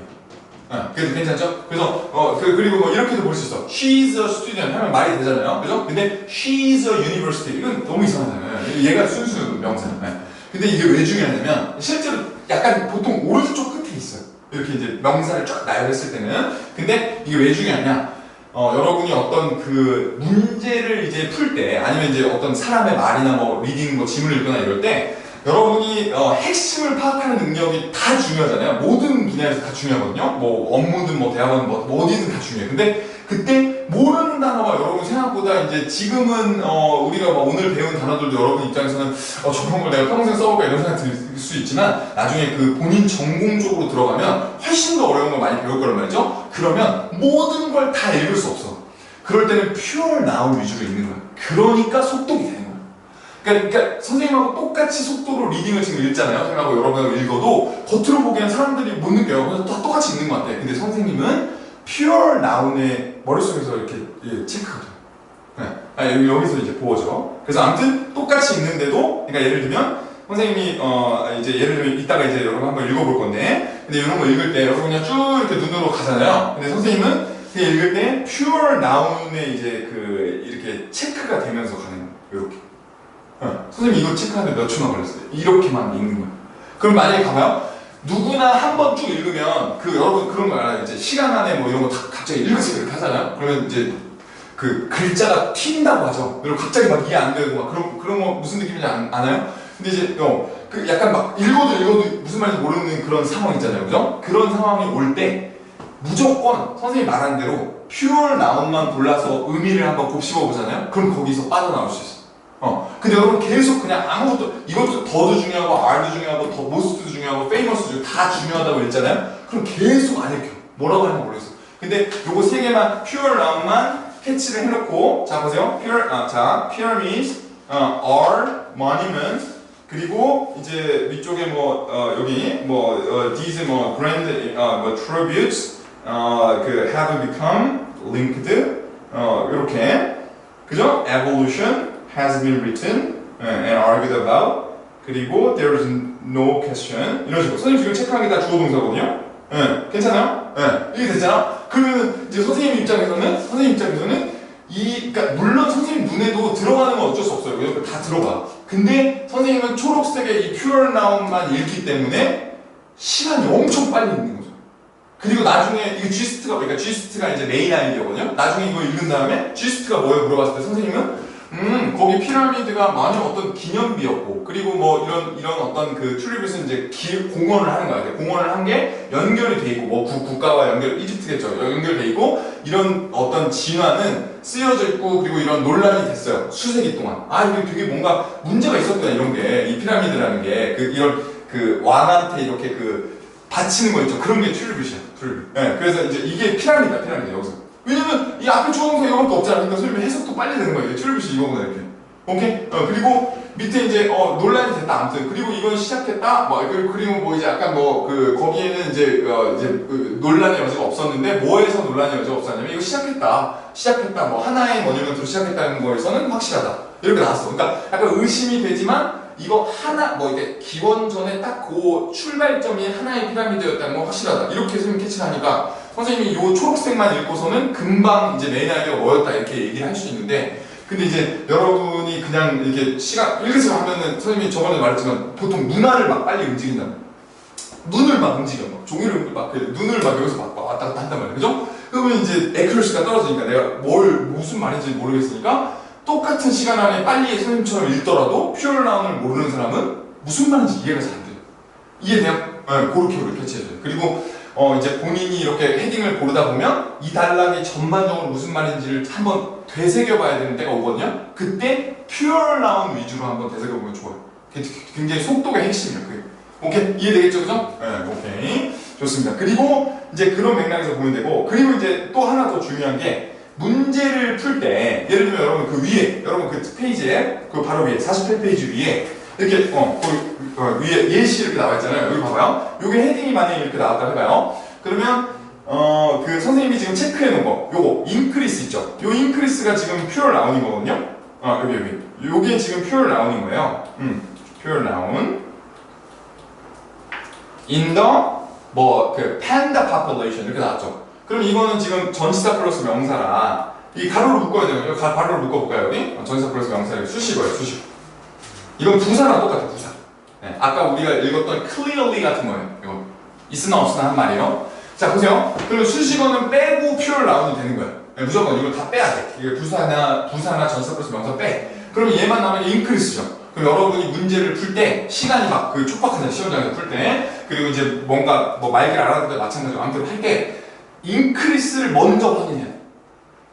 그래서 괜찮죠? 그래서 그리고 뭐 이렇게도 볼 수 있어. She's a student 하면 말이 되잖아요. 그죠? 근데 she's a university 이건 너무 이상하잖아요. 얘가 순수 명사예요. 근데 이게 왜 중요하냐면 실제로 약간 보통 오른쪽 끝에 있어요. 이렇게 이제 명사를 쫙 나열했을 때는. 근데 이게 왜 중요하냐? 여러분이 어떤 그 문제를 이제 풀 때 아니면 이제 어떤 사람의 말이나 뭐 리딩 뭐 지문을 읽거나 이럴 때 여러분이 핵심을 파악하는 능력이 다 중요하잖아요. 모든 분야에서 다 중요하거든요. 뭐 업무든 뭐 대학원 뭐 어디든 다 중요해요. 근데 그때 모르는 단어가 여러분 생각보다 이제 지금은 우리가 막 오늘 배운 단어들도 여러분 입장에서는 저런 걸 내가 평생 써볼까 이런 생각 들 수 있지만 나중에 그 본인 전공 쪽으로 들어가면 훨씬 더 어려운 걸 많이 배울 거란 말이죠. 그러면 모든 걸 다 읽을 수 없어. 그럴 때는 pure noun 위주로 읽는 거야. 그러니까 속독이 되는 거야. 그러니까 선생님하고 똑같이 속도로 리딩을 지금 읽잖아요. 선생님하고 여러분하고 읽어도 겉으로 보기엔 사람들이 못 느껴요. 그래서 다 똑같이 읽는 것 같아. 근데 선생님은 pure noun의 머릿속에서 이렇게 체크하죠. 네. 여기서 이제 보어죠. 그래서 아무튼 똑같이 읽는데도, 그러니까 예를 들면 선생님이 이제 예를 들면 이따가 이제 여러분 한번 읽어볼 건데, 근데 이런 거 읽을 때 여러분 그냥 쭉 이렇게 눈으로 가잖아요. 근데 선생님은 그냥 읽을 때 pure noun에 이제 이렇게 체크가 되면서 가는 거예요. 이렇게. 선생님 이거 체크하는데 몇 초나 걸렸어요. 이렇게만 읽는 거예요. 그럼 만약에 가봐요. 누구나 한 번 쭉 읽으면 여러분 그런 거 알아요. 이제 시간 안에 뭐 이런 거 다 갑자기 읽으세요 이렇게 하잖아요. 그러면 이제 그 글자가 튄다고 하죠. 그리고 갑자기 막 이해 안 되고 막 그런 거 무슨 느낌인지 아나요? 근데 이제 그 약간 막 읽어도 무슨 말인지 모르는 그런 상황 있잖아요. 그죠? 그런 상황이 올 때 무조건 선생님이 말한 대로 pure noun만 골라서 의미를 한번 곱씹어 보잖아요. 그럼 거기서 빠져나올 수 있어. 근데 여러분 계속 그냥 아무것도 이것도 더도 중요하고 R도 중요하고 더 most도 중요하고 famous도 중요하고 다 중요하다고 했잖아요. 그럼 계속 안 읽혀. 뭐라고 하는지 모르겠어. 근데 요거 세 개만 pure noun만 캐치를 해놓고 자 보세요. pyramids, are, monument 그리고 이제 위쪽에 여기 these grand tributes have become linked 이렇게 그죠? evolution has been written and argued about 그리고 there is no question 이런 식으로 선생님 지금 체크한 게 다 주어 동사거든요. 괜찮아요? 이게 됐잖아. 그러면 이제 선생님 입장에서는 그러니까 물론 선생님 눈에도 들어가는 건 어쩔 수 없어요. 왜냐면 다 들어가. 근데 선생님은 초록색의 이 pure noun만 읽기 때문에 시간이 엄청 빨리 읽는 거죠. 그리고 나중에 이게 G스트가 이제 메인 아이디어거든요. 나중에 이거 읽은 다음에 G스트가 뭐예요? 물어봤을 때 선생님은 거기 피라미드가 만약 어떤 기념비였고 그리고 뭐 이런 어떤 그 트리뷰스는 이제 공헌을 하는 거야. 공헌을 한 게 연결이 돼 있고 뭐 국가와 이집트겠죠. 연결돼 있고 이런 어떤 진화는 쓰여져 있고 그리고 이런 논란이 됐어요. 수세기 동안. 이게 되게 뭔가 문제가 있었구나 이런 게 이 피라미드라는 게 이런 왕한테 이렇게 바치는 거 있죠. 그런 게 트리뷰시야. 그래서 이제 이게 피라미드 여기서. 왜냐면 이 앞에 주어동사 이거밖에 없잖아. 그러니까 선생님 해석도 빨리 되는 거예요. 트리뷰시 이거구나 이렇게. 오케이? 그리고 밑에 이제 논란이 됐다 아무튼 그리고 이건 시작했다 그리고 이제 약간 거기에는 이제 논란의 여지가 없었는데 뭐에서 논란의 여지가 없었냐면 이거 시작했다 뭐 하나의 모뉴먼트로 시작했다는 거에서는 확실하다 이렇게 나왔어. 그러니까 약간 의심이 되지만 이거 이게 기원전에 딱 출발점이 하나의 피라미드였다는 건 확실하다 이렇게 선생님 캐치를 하니까 선생님이 이 초록색만 읽고서는 금방 이제 메인 아이디어가 뭐였다 이렇게 얘기를 할 수 있는데 근데 이제 여러분이 그냥 이렇게 시간 읽으세요 하면은 선생님이 저번에 말했지만 보통 눈알을 막 빨리 움직인다. 눈을 막 움직여. 종이를 눈을 여기서 막 왔다 갔다 한단 말이에요. 그죠? 그러면 이제 에큐러시가 떨어지니까 내가 무슨 말인지 모르겠으니까 똑같은 시간 안에 빨리 선생님처럼 읽더라도 pure noun을 모르는 사람은 무슨 말인지 이해가 잘 안 돼요. 이해돼요? 그렇게 캐치해줘요. 그리고 이제 본인이 이렇게 헤딩을 고르다 보면 이 단락이 전반적으로 무슨 말인지를 한번 되새겨봐야 되는 때가 오거든요. 그때 pure noun 위주로 한번 되새겨보면 좋아요. 굉장히 속독의 핵심이에요. 그게. 오케이? 이해되겠죠? 그죠? 오케이. 좋습니다. 그리고 이제 그런 맥락에서 보면 되고 그리고 이제 또 하나 더 중요한 게 문제를 풀 때 예를 들면 여러분 여러분 페이지에 바로 위에 48페이지 위에 이렇게 위에 예시 이렇게 나와 있잖아요. 여기 봐봐요. 요게 헤딩이 만약에 이렇게 나왔다 해봐요. 그러면 선생님이 지금 체크해 놓은 거 요거 increase 있죠. 요 increase가 지금 pure noun인 거거든요. 여기 요게 지금 pure noun인 거예요. pure noun in the panda population 이렇게 나왔죠. 그럼 이거는 지금 전치사 플러스 명사라 이 가로로 묶어야 되거든요. 가로로 묶어볼까요 여기? 전치사 플러스 명사를 수식어예요. 수식어. 이건 부사랑 똑같아. 부사. 아까 우리가 읽었던 clearly 같은 거예요. 이거 있으나 없으나 한 말이에요. 자 보세요. 그러면 수식어는 빼고 pure noun이 되는 거예요. 무조건 이걸 다 빼야 돼. 이게 부사나 전치사 플러스 명사 빼. 그러면 얘만 나면 increase죠. 그럼 여러분이 문제를 풀 때 시간이 막 그 촉박하잖아요. 시험장에서 풀 때. 그리고 이제 뭔가 뭐 말귀를 알아듣는 마찬가지로 아무튼 할 때 인크리스를 먼저 확인해야 돼.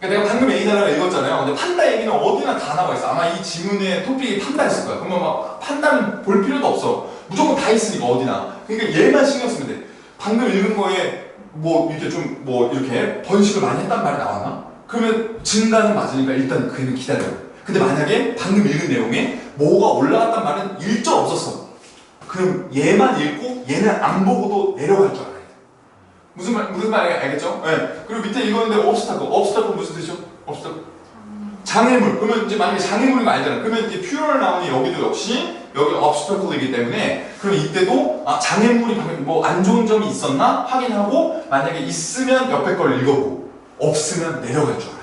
그러니까 내가 방금 A 단어를 읽었잖아요. 근데 판다 얘기는 어디나 다 나와 있어. 아마 이 지문의 토픽이 판다였을 거야. 그러면 막 판다는 볼 필요도 없어. 무조건 다 있으니까 어디나. 그러니까 얘만 신경 쓰면 돼. 방금 읽은 거에 뭐 이렇게 좀 뭐 이렇게 번식을 많이 했단 말이 나왔나? 그러면 증가는 맞으니까 일단 그 애는 기다려요. 근데 만약에 방금 읽은 내용에 뭐가 올라갔단 말은 일절 없었어. 그럼 얘만 읽고 얘는 안 보고도 내려갈 줄 알아야 돼. 무슨 말인지 알겠죠? 네. 그리고 밑에 읽었는데 obstacle 무슨 뜻이죠? obstacle 장애물. 그러면 이제 만약에 장애물인 거 알잖아. 그러면 이제 퓨럴 나오니 여기도 역시 여기 obstacle이기 때문에 그럼 이때도 장애물이 뭐 안 좋은 점이 있었나 확인하고 만약에 있으면 옆에 걸 읽어보고 없으면 내려갈 줄 알아요.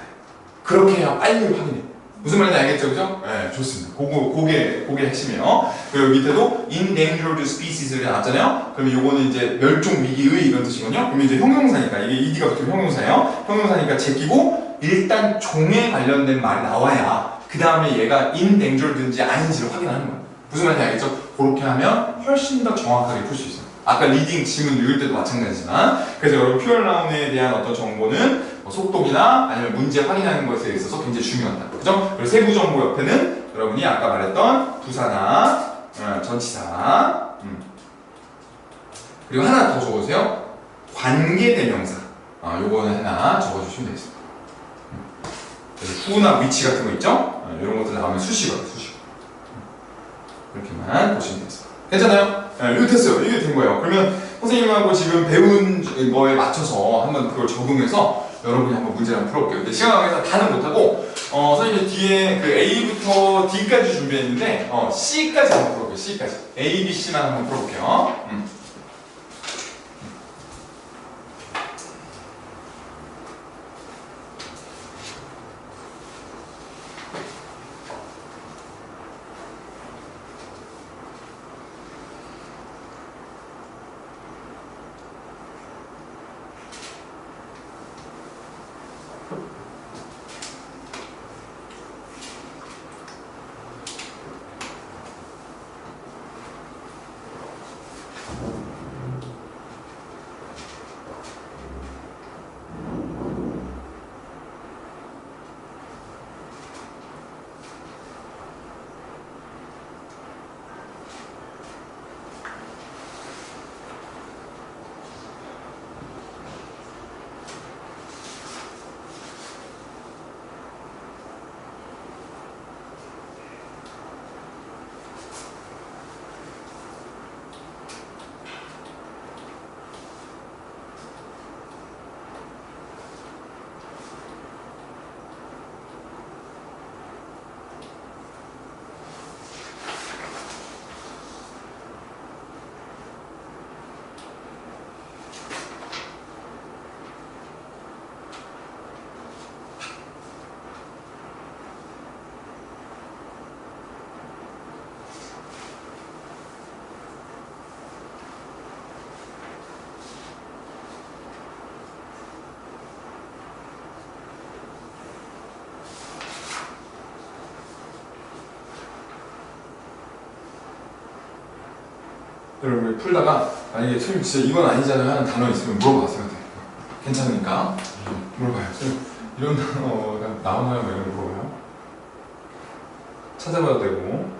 그렇게 해야 빨리 확인해. 무슨 말인지 알겠죠? 그죠? 네, 좋습니다. 그게 핵심이에요. 그리고 밑에도 endangered species를 나왔잖아요. 그러면 요거는 이제 멸종 위기의 이런 뜻이거든요. 그러면 이제 형용사니까 이게 ed가 붙으면 형용사예요. 형용사니까 제끼고 일단 종에 관련된 말이 나와야 그 다음에 얘가 endangered인지 아닌지를 확인하는 거예요. 무슨 말인지 알겠죠? 그렇게 하면 훨씬 더 정확하게 풀 수 있어요. 아까 리딩 지문 읽을 때도 마찬가지지만 그래서 여러분 퓨어 나운에 대한 어떤 정보는 속독이나 아니면 문제 확인하는 것에 있어서 굉장히 중요하다. 그죠? 그리고 세부 정보 옆에는 여러분이 아까 말했던 부사나 전치사 그리고 하나 더 적어주세요. 관계대명사. 요거는 하나 적어주시면 되겠습니다. 그래서 who나 which 같은 거 있죠? 이런 것들 나오면 수식어요. 수식어. 이렇게만 보시면 되겠습니다. 괜찮아요? 이거 됐어요. 이게 된 거예요. 그러면 선생님하고 지금 배운 거에 맞춰서 한번 그걸 적응해서 여러분이 한번 문제를 한번 풀어볼게요. 근데 시간 관계상 다는 못하고 선생님 뒤에 그 A부터 D까지 준비했는데 C까지 한번 풀어볼게요. C까지. A, B, C만 한번 풀어볼게요. 여러분 풀다가 만약에 선생님 진짜 이건 아니잖아요 하는 단어 있으면 물어봐세요. 괜찮으니까 물어봐요. 선생님 이런 단어가 나오나요? 뭐 이런 거 물어봐요. 찾아봐도 되고.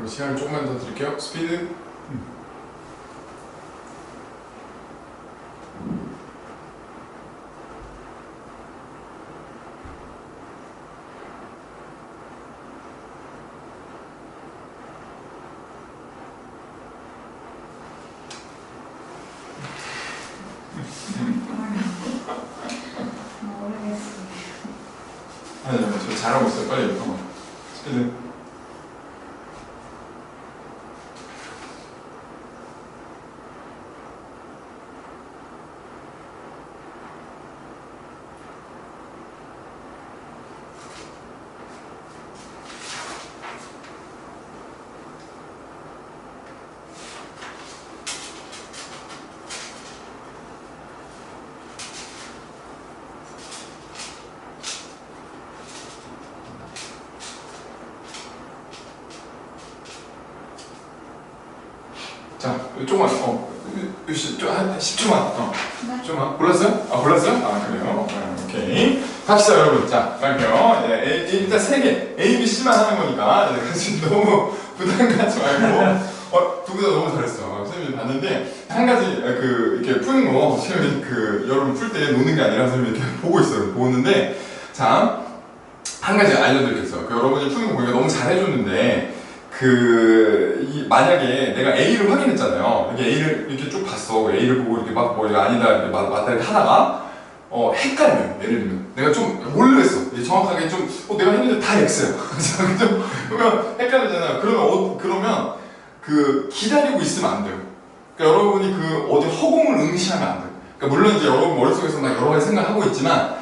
여러분 시간을 조금만 더 드릴게요. 스피드. 모르겠어요. 아니, 저 잘하고 있어요. 빨리. 스피드. 자, 조금만, 한 10초만, 네. 좀만. 골랐어요? 아, 골랐어요? 아, 그래요? 오케이. 갑시다, 여러분. 자, 갈게요. 일단 3개. A, B, C만 하는 거니까, 사실 너무 부담 갖지 말고, 두 분 다 너무 잘했어. 선생님이 봤는데, 한 가지, 이렇게 푸는 거, 선생님이 여러분 풀 때 노는 게 아니라 선생님이 이렇게 보고 있어요. 보는데, 자, 한 가지 알려드리겠어요. 여러분이 푸는 거 보니까 너무 잘해줬는데, 만약에 내가 A를 확인했잖아요. 이렇게 A를 이렇게 쭉 봤어. A를 보고 이렇게 막 이거 아니다, 이렇게 맞다 이렇게 하다가, 헷갈려요. 예를 들면. 내가 좀 모르겠어. 정확하게 좀, 내가 했는데 다 X야. 그러면 헷갈리잖아요. 그러면 기다리고 있으면 안 돼요. 그러니까 여러분이 어디 허공을 응시하면 안 돼요. 그러니까 물론 이제 여러분 머릿속에서 막 여러 가지 생각하고 있지만,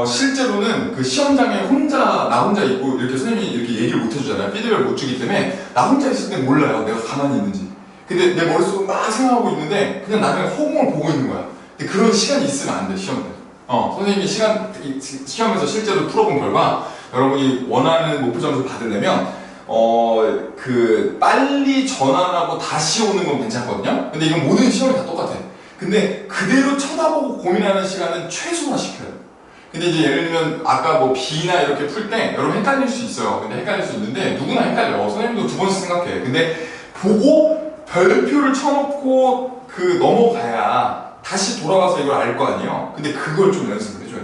실제로는 시험장에 나 혼자 있고, 이렇게 선생님이 이렇게 얘기를 못 해주잖아요. 피드백을 못 주기 때문에, 나 혼자 있을 때 몰라요. 내가 가만히 있는지. 근데 내 머릿속으로 막 생각하고 있는데, 그냥 나중에 허공을 보고 있는 거야. 근데 그런 시간이 있으면 안 돼, 시험 때. 선생님이 시험에서 실제로 풀어본 결과, 여러분이 원하는 목표 점수 받으려면, 빨리 전환하고 다시 오는 건 괜찮거든요? 근데 이건 모든 시험이 다 똑같아. 근데 그대로 쳐다보고 고민하는 시간은 최소화시켜요. 근데 이제 예를 들면 아까 B나 이렇게 풀 때 여러분 헷갈릴 수 있어요. 근데 헷갈릴 수 있는데 누구나 헷갈려. 선생님도 2번씩 생각해. 근데 보고 별표를 쳐놓고 넘어가야 다시 돌아가서 이걸 알 거 아니에요. 근데 그걸 좀 연습을 해줘요.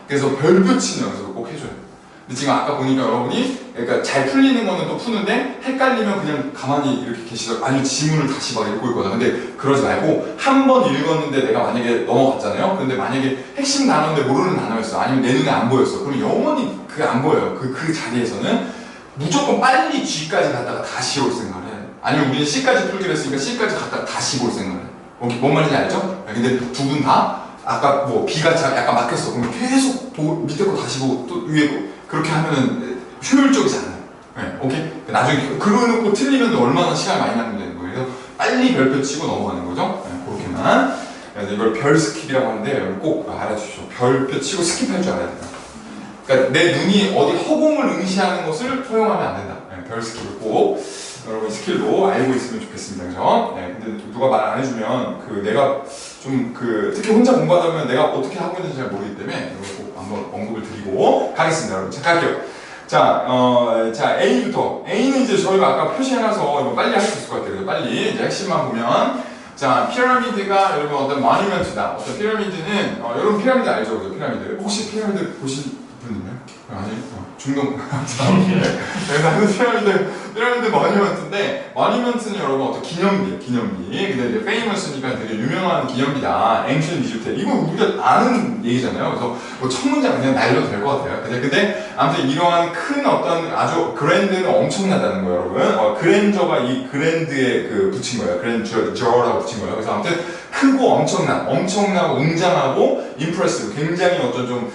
그래서 별표 치는 연습을 꼭 해줘요. 근데 지금 아까 보니까 여러분이 그러니까 잘 풀리는 거는 또 푸는데 헷갈리면 그냥 가만히 이렇게 계시다가 아니 지문을 다시 막 읽고 있거나. 근데 그러지 말고 한 번 읽었는데 내가 만약에 넘어갔잖아요. 근데 만약에 핵심 단어인데 모르는 단어였어. 아니면 내 눈에 안 보였어. 그럼 영원히 그게 안 보여요. 그 자리에서는 무조건 빨리 G까지 갔다가 다시 올 생각을 해야 돼. 아니면 우리는 C까지 풀기로 했으니까 C까지 갔다가 다시 볼 생각을 해. 뭔 말인지 알죠? 근데 두 분 다 아까 B가 약간 막혔어. 그럼 계속 밑에 거 다시 보고 또 위에 거 그렇게 하면은 효율적이지 않아요. 네, 오케이? 나중에 그러놓고 틀리면 얼마나 시간이 많이 낭비되는 거예요. 그래서 빨리 별표 치고 넘어가는 거죠. 네, 그렇게만. 그래서 이걸 별 스킵이라고 하는데 꼭 알아주십시오. 별표 치고 스킵할 줄 알아야 돼요. 그러니까 내 눈이 어디 허공을 응시하는 것을 허용하면 안 된다. 네, 별 스킵을 꼭 여러분 스킬도 알고 있으면 좋겠습니다. 그죠? 네, 근데 누가 말 안 해주면 내가 좀 특히 혼자 공부하다 보면 내가 어떻게 하고 있는지 잘 모르기 때문에 이거 꼭 한번 언급을 드리고 가겠습니다. 여러분. 자, 갈게요. 자, A부터. A는 이제 저희가 아까 표시해놔서 빨리 할 수 있을 것 같아요. 빨리 이제 핵심만 보면. 자, 피라미드가 여러분 어떤 모니먼트다. 어떤 피라미드는, 여러분 피라미드 알죠? 그죠? 피라미드. 혹시 피라미드 보신 분 있나요? 아니요? 중동. 피라미드 모니먼트인데, 모니먼트는 여러분 어떤 기념비예요, 기념비. 근데 이제 페이머스니까 되게 유명한 기념비다. 앵션 이집트. 이거 우리가 아는 얘기잖아요. 그래서 첫 문장 그냥 날려도 될 것 같아요. 근데 아무튼 이러한 큰 어떤 아주 그랜드는 엄청나다는 거예요, 여러분. 그랜저가 이 그랜드에 붙인 거예요. 그랜저라고 붙인 거예요. 그래서 아무튼 크고 엄청나고 웅장하고 임프레시브, 굉장히 어떤 좀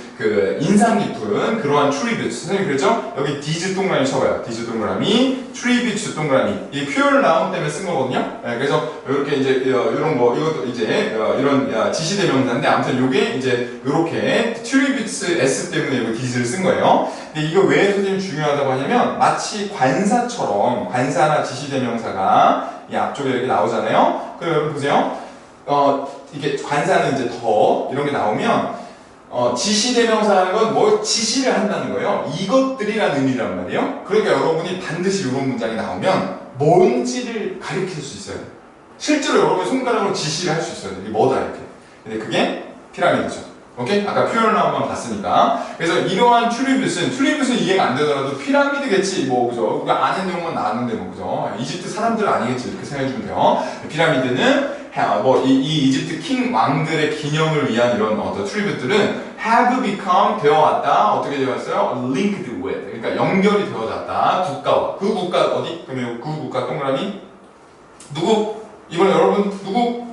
인상 깊은 그러한 트리뷰트. 선생님 그랬죠? 여기 디즈 동그라미 쳐봐요. 디즈 동그라미, 트리뷰트 동그라미. 이 퓨얼 나운 때문에 쓴 거거든요. 네, 그래서 이렇게 이제 이런 거, 이것도 이제 이런 지시대명사인데 아무튼 요게 이제 이렇게 트리뷰트 S 때문에 이거 디즈를 쓴 거예요. 근데 이거 왜 선생님 중요하다고 하냐면 마치 관사처럼 관사나 지시대명사가 이 앞쪽에 이렇게 나오잖아요. 그럼 여러분 보세요. 이게 관사는 이제 더 이런 게 나오면 지시대명사라는 건 뭘 지시를 한다는 거예요. 이것들이란 의미란 말이에요. 그러니까 여러분이 반드시 이런 문장이 나오면 뭔지를 가리킬 수 있어요. 실제로 여러분이 손가락으로 지시를 할 수 있어요. 이게 뭐다 이렇게. 근데 그게 피라미드죠. 오케이? 아까 표현을 한번 봤으니까. 그래서 이러한 트리뷰스는 이해가 안 되더라도 피라미드겠지, 뭐, 그죠? 우리가 아는 내용만 나왔는데, 뭐, 그죠? 이집트 사람들은 아니겠지, 이렇게 생각해주면 돼요. 피라미드는, 이 이집트 킹 왕들의 기념을 위한 이런 어떤 트리뷰들은 have become 되어왔다. 어떻게 되었어요? linked with. 그러니까 연결이 되어졌다. 국가와. 그 국가, 어디? 그러면 그 국가 동그라미? 누구? 이번 여러분, 누구?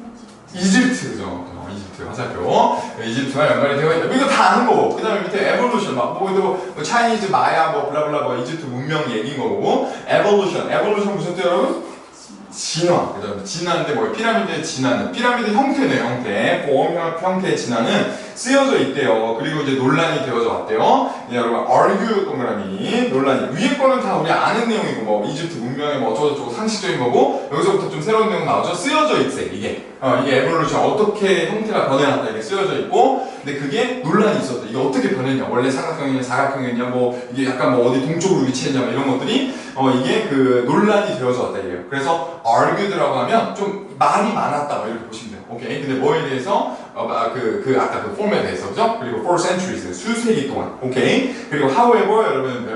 이집트, 그죠? 이집트 화살표. 이집트와 연관이 되어 있다. 이거 다 아는 거고. 그 다음에 밑에 evolution, 뭐 차이니즈, 마야, 뭐, 블라블라, 뭐, 이집트 문명 얘기인 거고. evolution 무슨 뜻 여러분? 진화. 그죠? 진화인데 뭐, 피라미드의 진화는. 피라미드 형태네, 형태. 보험 형태의 진화는 쓰여져 있대요. 그리고 이제 논란이 되어져 왔대요. 여러분, argue 동그라미. 논란이. 위에 거는 다 우리 아는 내용이고, 뭐, 이집트 문명의 뭐, 어쩌고저쩌고 상식적인 거고, 여기서부터 좀 새로운 내용 나오죠? 쓰여져 있어요, 이게. 이게 에볼루션. 어떻게 형태가 변해왔다, 이게 쓰여져 있고, 근데 그게 논란이 있었다. 이게 어떻게 변했냐. 원래 삼각형이냐, 사각형이냐, 뭐, 이게 약간 뭐 어디 동쪽으로 위치했냐, 뭐 이런 것들이, 이게 그 논란이 되어져 왔다, 이게요. 그래서, argued라고 하면 좀 말이 많았다, 뭐 이렇게 보시면 돼요. 오케이. 근데 뭐에 대해서, 아까 그 폼에 대해서, 그죠? 그리고 for centuries, 수세기 동안. 오케이. 그리고 however, 여러분,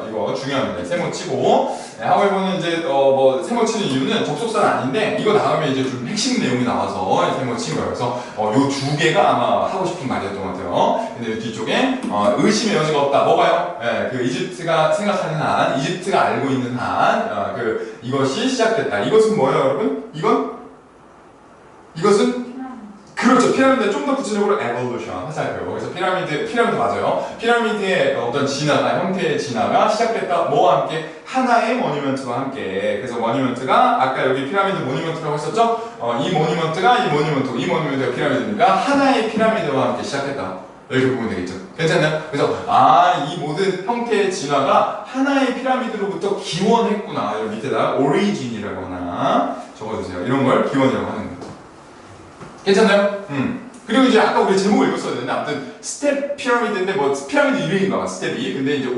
이거 중요합니다. 세모 치고. however는 이제, 뭐, 세모 치는 이유는 접속사는 아닌데, 이거 다음에 이제 좀 핵심 내용이 나와서 세모 친 거예요. 그래서, 요 두 개가 아마 하고 싶은 말이었던 것 같아요. 근데 뒤쪽에, 의심의 여지가 없다. 뭐가요? 그 이집트가 생각하는 한, 이집트가 알고 있는 한, 이것이 시작됐다. 이것은 뭐예요, 여러분? 이것은 그렇죠. 피라미드 좀 더 구체적으로 evolution 화살표. 그래서 피라미드 맞아요. 피라미드의 어떤 진화가 형태의 진화가 시작됐다. 뭐와 함께? 하나의 모니먼트와 함께. 그래서 모니먼트가 아까 여기 피라미드 모니먼트라고 했었죠. 이 모니먼트가 이 모니먼트가 피라미드니까 하나의 피라미드와 함께 시작했다. 이렇게 보면 되겠죠. 괜찮나요? 그래서 이 모든 형태의 진화가 하나의 피라미드로부터 기원했구나. 여기 밑에다 origin이라고 하나 적어주세요. 이런 걸 기원이라고 하는 거예요. 괜찮나요? 그리고 이제 아까 우리 제목을 읽었어야 되는데 아무튼 스텝 피라미드인데 뭐 피라미드 이름인가 봐 스텝이. 근데 이제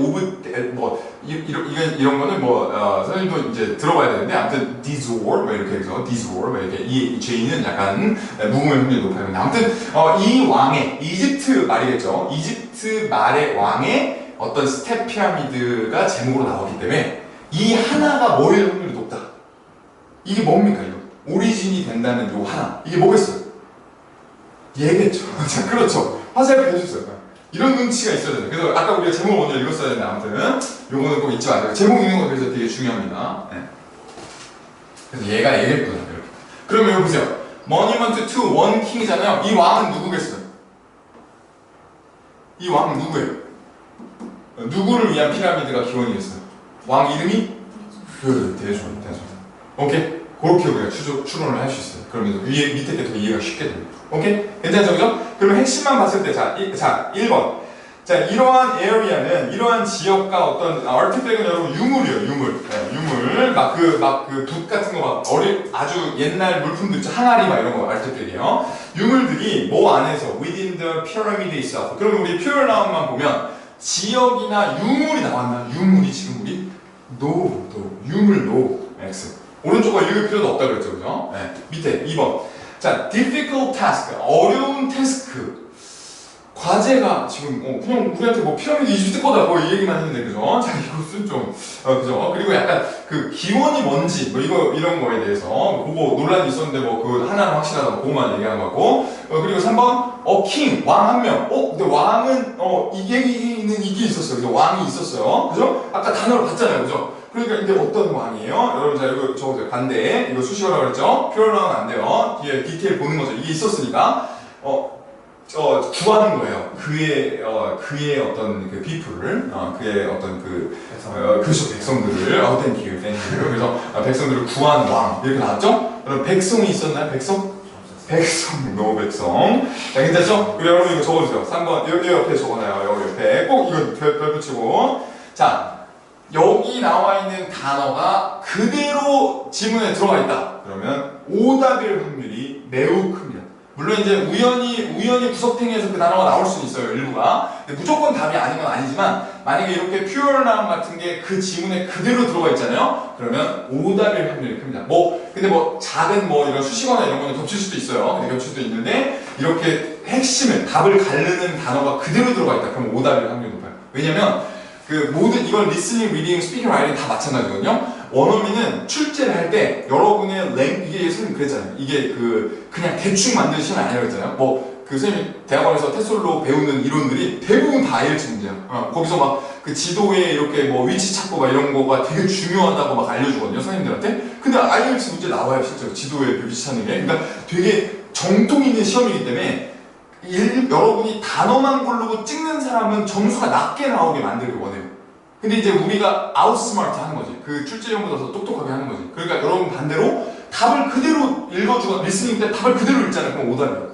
이런 거는 뭐 선생님도 이제 들어봐야 되는데 아무튼 디즈월 뭐 이렇게 해서 디즈월 뭐 이렇게 이 J는 약간 무음의 확률이 높아요. 근데 아무튼 이 왕의 이집트 말이겠죠. 이집트 말의 왕의 어떤 스텝 피라미드가 제목으로 나오기 때문에 이 하나가 뭐일 확률이 높다. 이게 뭡니까 이거? 오리진이 된다는 요 하나. 이게 뭐겠어요? 얘겠죠. 자, 그렇죠. 화살표 해주세요. 이런 눈치가 있어야 돼요. 그래서 아까 우리가 제목 먼저 읽었어야 되는데 아무튼 요거는 꼭 잊지 마세요. 제목 읽는 거 그래서 되게 중요합니다. 네. 그래서 얘가 얘겠구나. 이렇게. 그러면 여기 보세요. Monument to one king이잖아요. 이 왕은 누구겠어요? 이 왕은 누구예요? 누구를 위한 피라미드가 기원이겠어요? 왕 이름이? 대조. 오케이? 그렇게 우리가 추론을 할 수 있어요. 그러면 밑에 게 더 이해가 쉽게 됩니다. 오케이? 괜찮죠? 그죠? 그러면 핵심만 봤을 때, 자, 1번. 자, 이러한 에어리아는, 이러한 지역과 어떤, 아티팩은 여러분 유물이에요, 유물. 네, 유물. 붓 같은 거 아주 옛날 물품들 있죠. 항아리 막 이런 거, 아티팩이에요. 유물들이 뭐 안에서, within the pyramid itself. 그러면 우리 표현 나온만 보면, 지역이나 유물이 나왔나? 유물이 지금 우리? 유물, X. 오른쪽과 읽을 필요도 없다 그랬죠, 그죠? 네. 밑에 2번. 자, difficult task. 어려운 태스크. 과제가 지금, 그냥 우리한테 뭐 피라미드 이집트 거다, 뭐 이 얘기만 했는데, 그죠? 자, 이것은 좀, 그죠? 그리고 약간 그 기원이 뭔지, 뭐 이런 거에 대해서, 그거 논란이 있었는데, 뭐 그 하나는 확실하다, 그거만 얘기한 것 같고. 그리고 3번, king, 왕 한 명. 근데 왕은, 이 얘기는 이게 있었어요. 그죠? 왕이 있었어요. 그죠? 아까 단어를 봤잖아요. 그죠? 그러니까 이게 어떤 왕이에요? 여러분 자 이거 적어보세요. 반대. 이거 수식어라고 그랬죠? 표현하면 안 돼요. 뒤에 디테일 보는 거죠. 이게 있었으니까 구하는 거예요. 그의 어떤 그 people를, 그의 어떤 그렇죠. 백성들을, thank you. 그래서 백성들을 구하는 왕 이렇게 나왔죠? 그럼 백성이 있었나요? 백성, 백성. 자, 괜찮죠? 우리 여러분 이거 적어주세요. 3번 여기 옆에 적어놔요. 여기 옆에 꼭 이거 별 붙이고. 자. 여기 나와 있는 단어가 그대로 지문에 들어가 있다. 그러면 오답일 확률이 매우 큽니다. 물론 이제 우연히 구석탱이에서 그 단어가 나올 수는 있어요, 일부가. 근데 무조건 답이 아닌 건 아니지만, 만약에 이렇게 pure noun 같은 게 그 지문에 그대로 들어가 있잖아요? 그러면 오답일 확률이 큽니다. 근데 작은 이런 수식어나 이런 거는 겹칠 수도 있어요. 근데 겹칠 수도 있는데, 이렇게 핵심을, 답을 가르는 단어가 그대로 들어가 있다. 그럼 오답일 확률이 높아요. 왜냐면, 이건 listening, reading, speaking, writing 다 마찬가지거든요? 원어민은 출제를 할 때 여러분의 이게 선생님 그랬잖아요. 이게 그냥 대충 만든 시험이 아니라고 했잖아요. 선생님 대학원에서 테솔로 배우는 이론들이 대부분 다 IELTS 문제야. 거기서 막 그 지도에 이렇게 위치 찾고 막 이런 거가 되게 중요하다고 막 알려주거든요, 선생님들한테. 근데 IELTS 문제 나와요, 실제로. 지도에 위치 찾는 게. 그러니까 되게 정통 있는 시험이기 때문에 여러분이 단어만 고르고 찍는 사람은 점수가 낮게 나오게 만들기 원해요. 근데 이제 우리가 아웃스마트 하는 거지. 그 출제용보다 더 똑똑하게 하는 거지. 그러니까 여러분 반대로 답을 그대로 읽어주거나 리스닝 때 답을 그대로 읽잖아요. 그럼 오답이에요.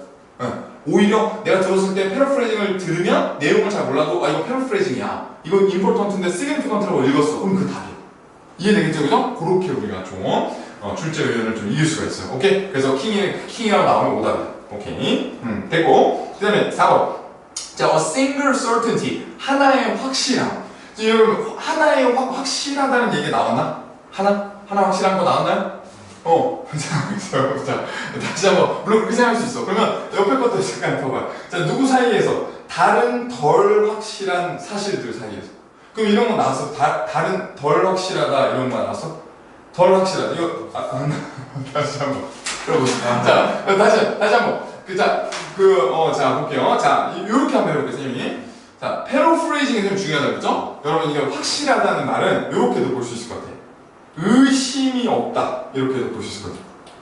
오히려 내가 들었을 때 패러프레이징을 들으면 내용을 잘 몰라도 이거 패러프레이징이야. 이거 임포턴트인데 시그니피컨트라고 읽었어. 그럼 그 답이에요. 이해되겠죠? 그죠? 그렇게 우리가 좀 출제 의견을 좀 이길 수가 있어요. 오케이? 그래서 킹이라고 나오면 오답이야. 오케이? 됐고. 그 다음에 4번. 자, a single certainty. 하나의 확실함. 여러분, 하나의 확실하다는 얘기 나왔나? 하나 확실한 거 나왔나요? 자, 다시 한번. 물론 그렇게 생각할 수 있어. 그러면 옆에 것도 잠깐 더 봐요. 자, 누구 사이에서? 다른 덜 확실한 사실들 사이에서. 그럼 이런 거 나왔어? 다른 덜 확실하다 이런 거 나왔어? 덜 확실하다. 이거, 다시 한번. 들어보세요. 자, 다시 한번. 자, 볼게요. 자, 요렇게 한번 해볼게요, 선생님이. 자, 패러프레이징이 좀 중요하다 그랬죠? 여러분, 이게 확실하다는 말은 요렇게도 볼 수 있을 것 같아요. 의심이 없다. 이렇게도 볼 수 있을 것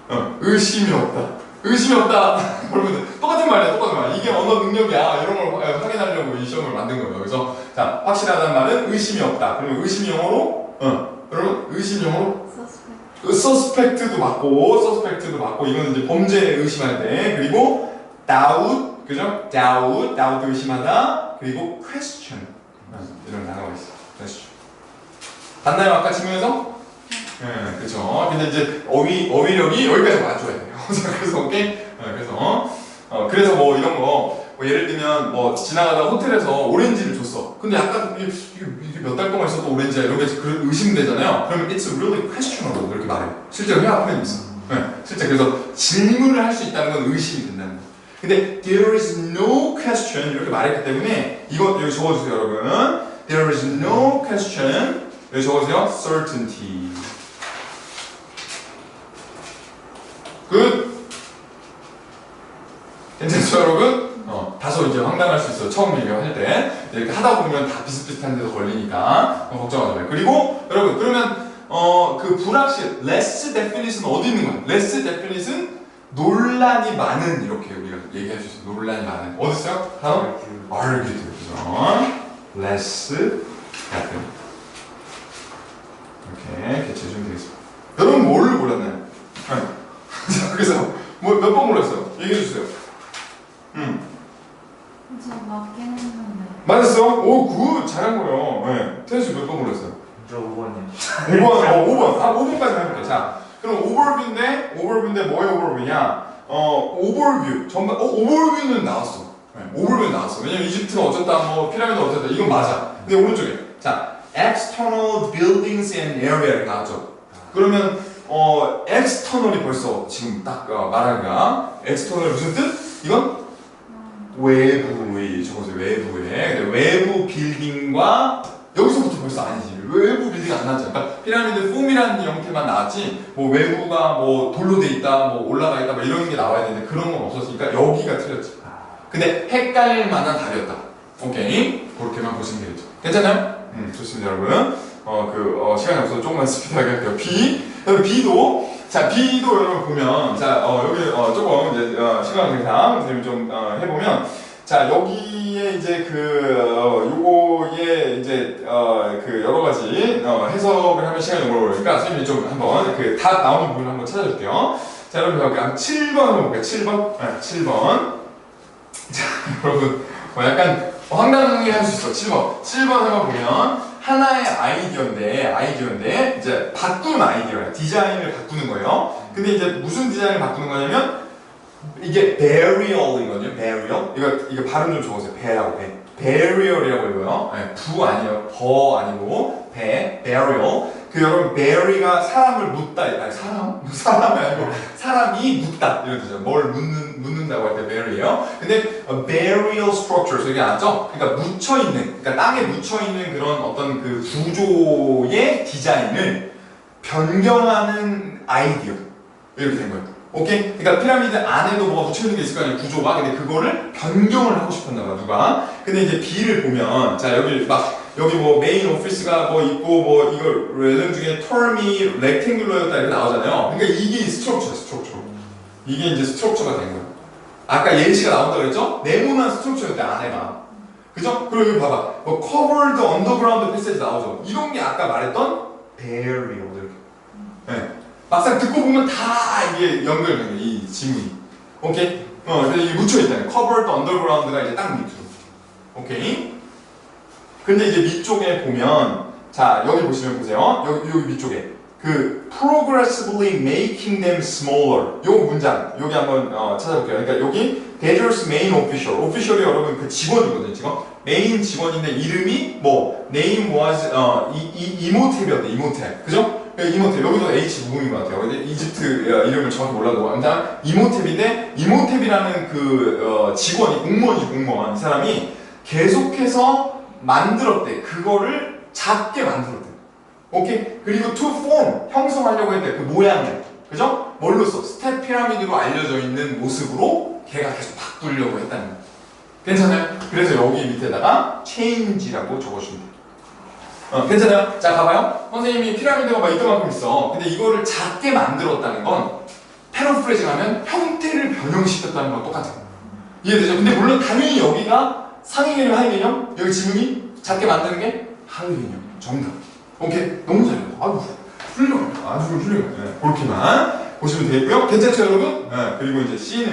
같아요. 의심이 없다. 여러분들, 똑같은 말이야. 이게 언어 능력이야. 이런 걸 확인하려고 이 시험을 만든 거예요. 그래서, 자, 확실하다는 말은 의심이 없다. 그리고 의심 영어로, 여러분, 의심 영어로? suspect도 맞고, 이거는 이제 범죄 의심할 때. 그리고, doubt, 그죠? doubt 의심하다. 그리고, question. 이런 단어가 있어요. question. 봤나요? 아까 질문에서? 네, 그쵸. 근데 이제 어휘력이 여기까지 맞춰야 돼요. 그래서, 오케이? 그래서 이런 거, 예를 들면, 지나가다 호텔에서 오렌지를 줬어. 근데 약간, 이게 몇 달 동안 있어도 오렌지야. 이런 게 의심되잖아요. 그러면 it's really questionable. 이렇게 말해요. 실제로 회화 표현이 있어. 네, 실제 그래서 질문을 할 수 있다는 건 의심이 된다는 거예요. 근데 there is no question 이렇게 말했기 때문에 이거 여기 적어주세요, 여러분. There is no question. 여기 적어주세요. certainty. 끝. 괜찮죠, 여러분? 다소 이제 황당할 수 있어요. 처음 얘기할 때. 이렇게 하다 보면 다 비슷비슷한 데서 걸리니까 걱정하지 마요. 그리고 여러분, 그러면 그 불확실, less definite은 어디 있는 거야? less definite은 논란이 많은, 이렇게 우리가 얘기할 수 있어요. 논란이 많은. 어디 있어요? 다음? argued. 그죠? less definite. 이렇게 개체해주면 되겠습니다. 여러분 뭘 골랐나요? 자, 그래서 몇 번 골랐어요? 얘기해주세요. 저 맞긴 했는데. 맞았어? 오, 굿! 잘한 거예요. 네. 태현씨 몇 번 골랐어요? 저 5번이요. 5번. 5번. 5번까지 해볼게. 자, 그럼 오버뷰인데 뭐의 오버뷰냐? 오버뷰. 전반, 오버뷰는 나왔어. 네, 오버뷰는 나왔어. 왜냐면 이집트가 어쨌다, 피라미드 어쨌다. 이건 맞아. 근데 오른쪽에. 자, external buildings and area가 나왔죠. 그러면, external이 벌써 지금 딱 말하기가. external 무슨 뜻? 이건? 외부의, 적어서 외부에. 근데 외부 빌딩과 여기서부터 벌써 아니지. 외부 빌딩 안 나왔잖아. 그러니까 피라미드 폼이라는 형태만 나왔지, 외부가 돌로 돼 있다, 올라가 있다, 이런 게 나와야 되는데 그런 건 없었으니까 여기가 틀렸지. 근데 헷갈릴 만한 답이었다. 오케이? 그렇게만 보시면 되겠죠. 괜찮나요? 좋습니다, 여러분. 시간이 없어서 조금만 스피드하게 할게요. 여러분, B도 여러분 보면, 자, 여기, 조금 이제, 시간 관계상 선생님이 좀, 해보면, 자, 여기에 이제 요거에 이제, 여러 가지, 해석을 하면 시간이 오래 걸리니까 선생님이 좀 한번 답 나오는 부분을 한번 찾아줄게요. 자, 여러분, 여기 7번 한번 볼게요. 7번. 네, 7번. 자, 여러분, 약간 황당하게 할 수 있어. 7번 한번 보면, 하나의 아이디어인데 이제 바꾸는 아이디어예요. 디자인을 바꾸는 거예요. 근데 이제 무슨 디자인을 바꾸는 거냐면 이게 burial이거든요. burial. 이거 발음 좀 적으세요. 배라고 배. burial이라고 읽어요. 네, 부 아니에요. 버 아니고 배. burial. 그 여러분 bury가 사람을 묻다. 아니 사람이 아니고 사람이 묻다 이런 뜻이죠. 뭘 묻는다고 할 때 bury예요. 근데 burial structure 이게 알죠? 그러니까 묻혀 있는, 그러니까 땅에 묻혀 있는 그런 어떤 그 구조의 디자인을 변경하는 아이디어 이렇게 된 거예요. 오케이? 그러니까 피라미드 안에도 뭐가 묻혀있는 게 있을 거 아니에요, 구조가. 근데 그거를 변경을 하고 싶었나 봐, 누가. 근데 이제 B를 보면, 자, 여기 뭐 메인 오피스가 뭐 있고, 뭐 이거 렐름 중에 텀이 렉탱귤러였다 이렇게 나오잖아요. 그러니까 이게 스트럭처. 이게 이제 스트럭처가 된 거예요. 아까 예시가 나온다 그랬죠? 네모난 스트럭처였대, 안에가. 그죠? 그리고 여기 봐봐. 뭐 covered underground passage 나오죠? 이런 게 아까 말했던 burial 이렇게. 네. 막상 듣고 보면 다 이게 연결되는 이 지문이. 오케이? 그래서 이게 묻혀있다는 covered underground가 이제 딱 밑으로. 오케이? 근데 이제 밑쪽에 보면, 자, 여기 보시면 보세요. 여기 밑쪽에. 그 progressively making them smaller. 요 문장, 여기 한번 찾아볼게요. 그러니까 여기 Dodger's main official. official이 여러분 그 직원이거든요, 지금. 메인 직원인데 이름이 뭐 name was 이모탭이었대, 이모탭. 그죠? 이모탭, 여기도 H 무음인 것 같아요. 근데 이집트 이름을 정확히 몰라도 일단 이모탭인데 이모탭이라는 그 직원이 공무원 이 사람이 계속해서 만들었대. 그거를 작게 만들었대. 오케이? 그리고 to form, 형성하려고 했대. 그 모양을. 그죠? 뭘로써? 스텝 피라미드로 알려져 있는 모습으로 걔가 계속 바꾸려고 했다는 거예요. 괜찮아요? 그래서 여기 밑에다가 change라고 적어주면 돼요. 괜찮아요? 자, 봐봐요. 선생님이 피라미드가 막 이만큼 있어. 근데 이거를 작게 만들었다는 건 패러프레이징 하면 형태를 변형시켰다는 건 똑같아요. 이해되죠? 근데 물론 당연히 여기가 상위 개념, 하위 개념, 여기 지문이 작게 만드는 게 하위 개념. 정답. 오케이? 너무 잘해요. 아주 훌륭해. 아주 훌륭해. 네, 그렇게만 보시면 되겠고요. 괜찮죠, 여러분? 네, 그리고 이제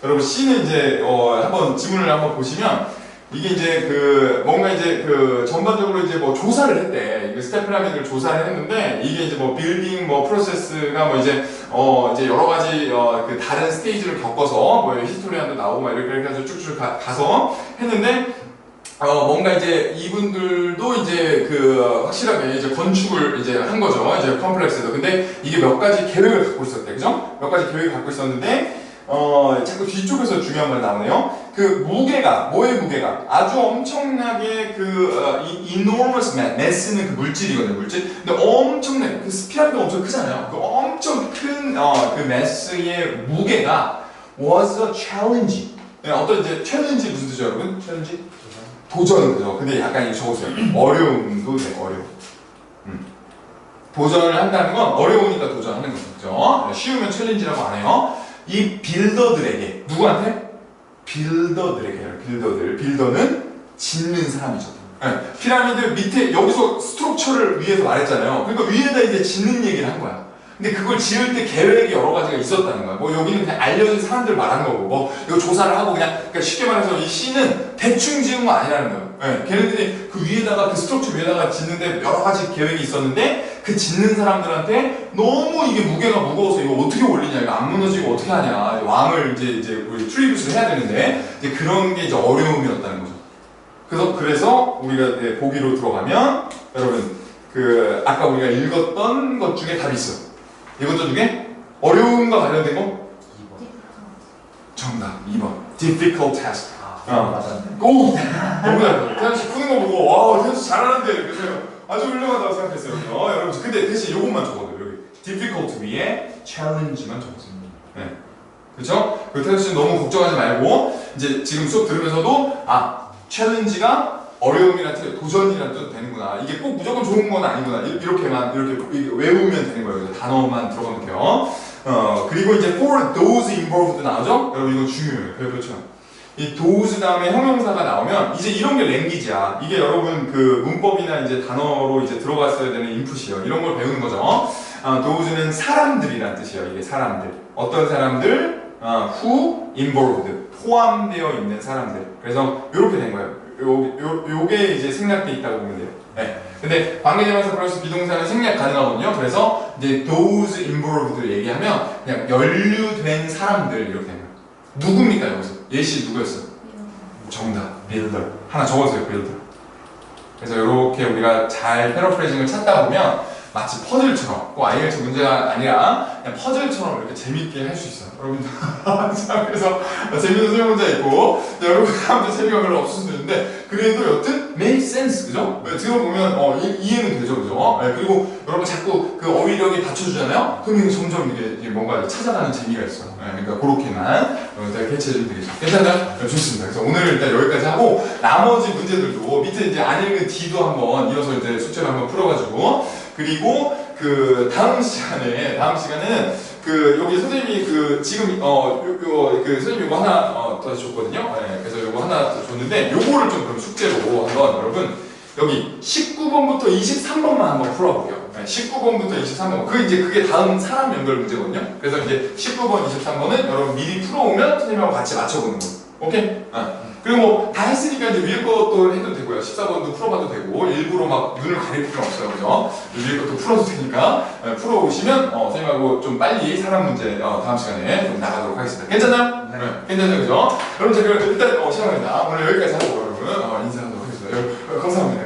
여러분 C는 이제 한번 지문을 한번 보시면 이게 이제 그 뭔가 이제 그 전반적으로 이제 뭐 조사를 했대. 그 스텝 피라미드를 조사를 했는데 이게 이제 뭐 빌딩 뭐 프로세스가 뭐 이제 여러 가지 그 다른 스테이지를 겪어서 뭐 히스토리안도 나오고 막 이렇게 해서 쭉쭉 가서 했는데 뭔가 이제 이분들도 이제 그 확실하게 이제 건축을 이제 한 거죠. 이제 컴플렉스에서. 근데 이게 몇 가지 계획을 갖고 있었대. 그죠? 몇 가지 계획을 갖고 있었는데 자꾸 뒤쪽에서 중요한 말 나오네요. 그 무게가, 뭐의 무게가? 아주 엄청나게 enormous mass는 그 물질이거든요, 물질. 근데 엄청나게, 그 피라미드가 엄청 크잖아요. 그 엄청 큰, 그 mass의 무게가 was a challenge. 네, 어떤 이제 challenge 무슨 뜻이죠, 여러분? challenge? 도전, 그죠? 근데 약간 이거 적었어요. 어려움도 돼, 어려움. 도전을 한다는 건 어려우니까 도전하는 거죠. 그죠? 쉬우면 챌린지라고 안 해요. 이 빌더들에게, 누구한테? 빌더들에게요. 빌더는 짓는 사람이죠. 네. 피라미드 밑에, 여기서 스트럭처를 위해서 말했잖아요. 그러니까 위에다 이제 짓는 얘기를 한 거야. 근데 그걸 지을 때 계획이 여러 가지가 있었다는 거야. 뭐 여기는 그냥 알려진 사람들 말한 거고, 뭐 이거 조사를 하고 그러니까 쉽게 말해서 이 C는 대충 지은 거 아니라는 거예요. 네. 걔네들이 그 위에다가, 그 스트럭처 위에다가 짓는데 여러 가지 계획이 있었는데 그 짓는 사람들한테 너무 이게 무게가 무거워서 이거 어떻게 올리냐, 이거 안 무너지고 어떻게 하냐, 왕을 이제 우리 트리뷰스를 해야 되는데 이제 그런 게 이제 어려움이었다는 거죠. 그래서 우리가 보기로 들어가면 여러분 그 아까 우리가 읽었던 것 중에 답이 있어요. 이것도 중에 어려움과 관련된 거? 2번. 정답 2번 difficult task. 맞았네. 오! 너무 잘했어요. 태연씨 푸는 거 보고 와, 태연씨 잘하는데 그래서 아주 훌륭하다고 생각했어요. 여러분 근데 대신 요것만 적어도 여기 difficult 위에 challenge만 적었어요. 네. 그렇죠? 그 태연씨 너무 걱정하지 말고 이제 지금 수업 들으면서도 challenge가 어려움이란 뜻, 도전이란 뜻도 되는구나. 이게 꼭 무조건 좋은 건 아니구나. 이렇게만 이렇게 외우면 되는 거예요. 단어만 들어가면 돼요. 그리고 이제 for those involved 나오죠? 여러분 이거 중요해요. 그렇죠? 이 those 다음에 형용사가 나오면 이제 이런 게 랭귀지야. 이게 여러분 그 문법이나 이제 단어로 이제 들어갔어야 되는 인풋이에요. 이런 걸 배우는 거죠. those는 사람들이란 뜻이에요. 이게 사람들. 어떤 사람들? who involved. 포함되어 있는 사람들. 그래서 이렇게 된 거예요. 요게 이제 생략돼 있다고 보면 돼요. 네. 근데 관계대명사 플러스 비동사는 생략 가능하거든요. 그래서 이제 those involved를 얘기하면 그냥 연루된 사람들 이렇게 됩니다. 누굽니까 여기서? 예시 누구였어? 정답. 빌더. 하나 적어주세요. 빌더. 그래서 이렇게 우리가 잘 패러프레이징을 찾다 보면 마치 퍼즐처럼 꼭 IELTS 문제가 아니라 그냥 퍼즐처럼 이렇게 재밌게 할 수 있어요. 여러분들. 자, 그래서 재밌는 설문 문제 있고 여러분한테 재미가 별로 없을 수도 있는데 그래도 여튼 make sense 그죠? 들어보면 이해는 되죠, 그죠? 네, 그리고 여러분 자꾸 그 어휘력이 받쳐주잖아요. 그러면 점점 이게 뭔가 찾아가는 재미가 있어요. 네, 그러니까 그렇게만 여러분들 캐치해주면 되겠죠. 괜찮아요? 네, 좋습니다. 그래서 오늘 일단 여기까지 하고 나머지 문제들도 밑에 이제 안 읽은 D도 한번 이어서 이제 숙제를 한번 풀어가지고 그리고 그 다음 시간에는 그 여기 선생님이 그 지금 그 선생님이 이거 하나 다시 줬거든요. 네, 그래서 이거 하나 줬는데 요거를 좀 그럼 숙제로 한번 여러분 여기 19번부터 23번만 한번 풀어볼게요. 네, 19번부터 23번 그게 다음 사람 연결 문제거든요. 그래서 이제 19번, 23번은 여러분 미리 풀어오면 선생님하고 같이 맞춰보는 거. 오케이? 그리고 뭐 다 했으니까 이제 위에 것도 해도 되고요. 14번도 풀어봐도 되고 일부러 막 눈을 가릴 필요는 없어요. 그죠? 위에 것도 풀어도 되니까 풀어오시면 선생님하고 좀 빨리 사람 문제 다음 시간에 좀 나가도록 하겠습니다. 괜찮나요? 네. 괜찮죠? 그죠? 여러분 제가 일단 시작합니다. 오늘 여기까지 하고 여러분 인사하도록 하겠습니다. 여러분, 감사합니다.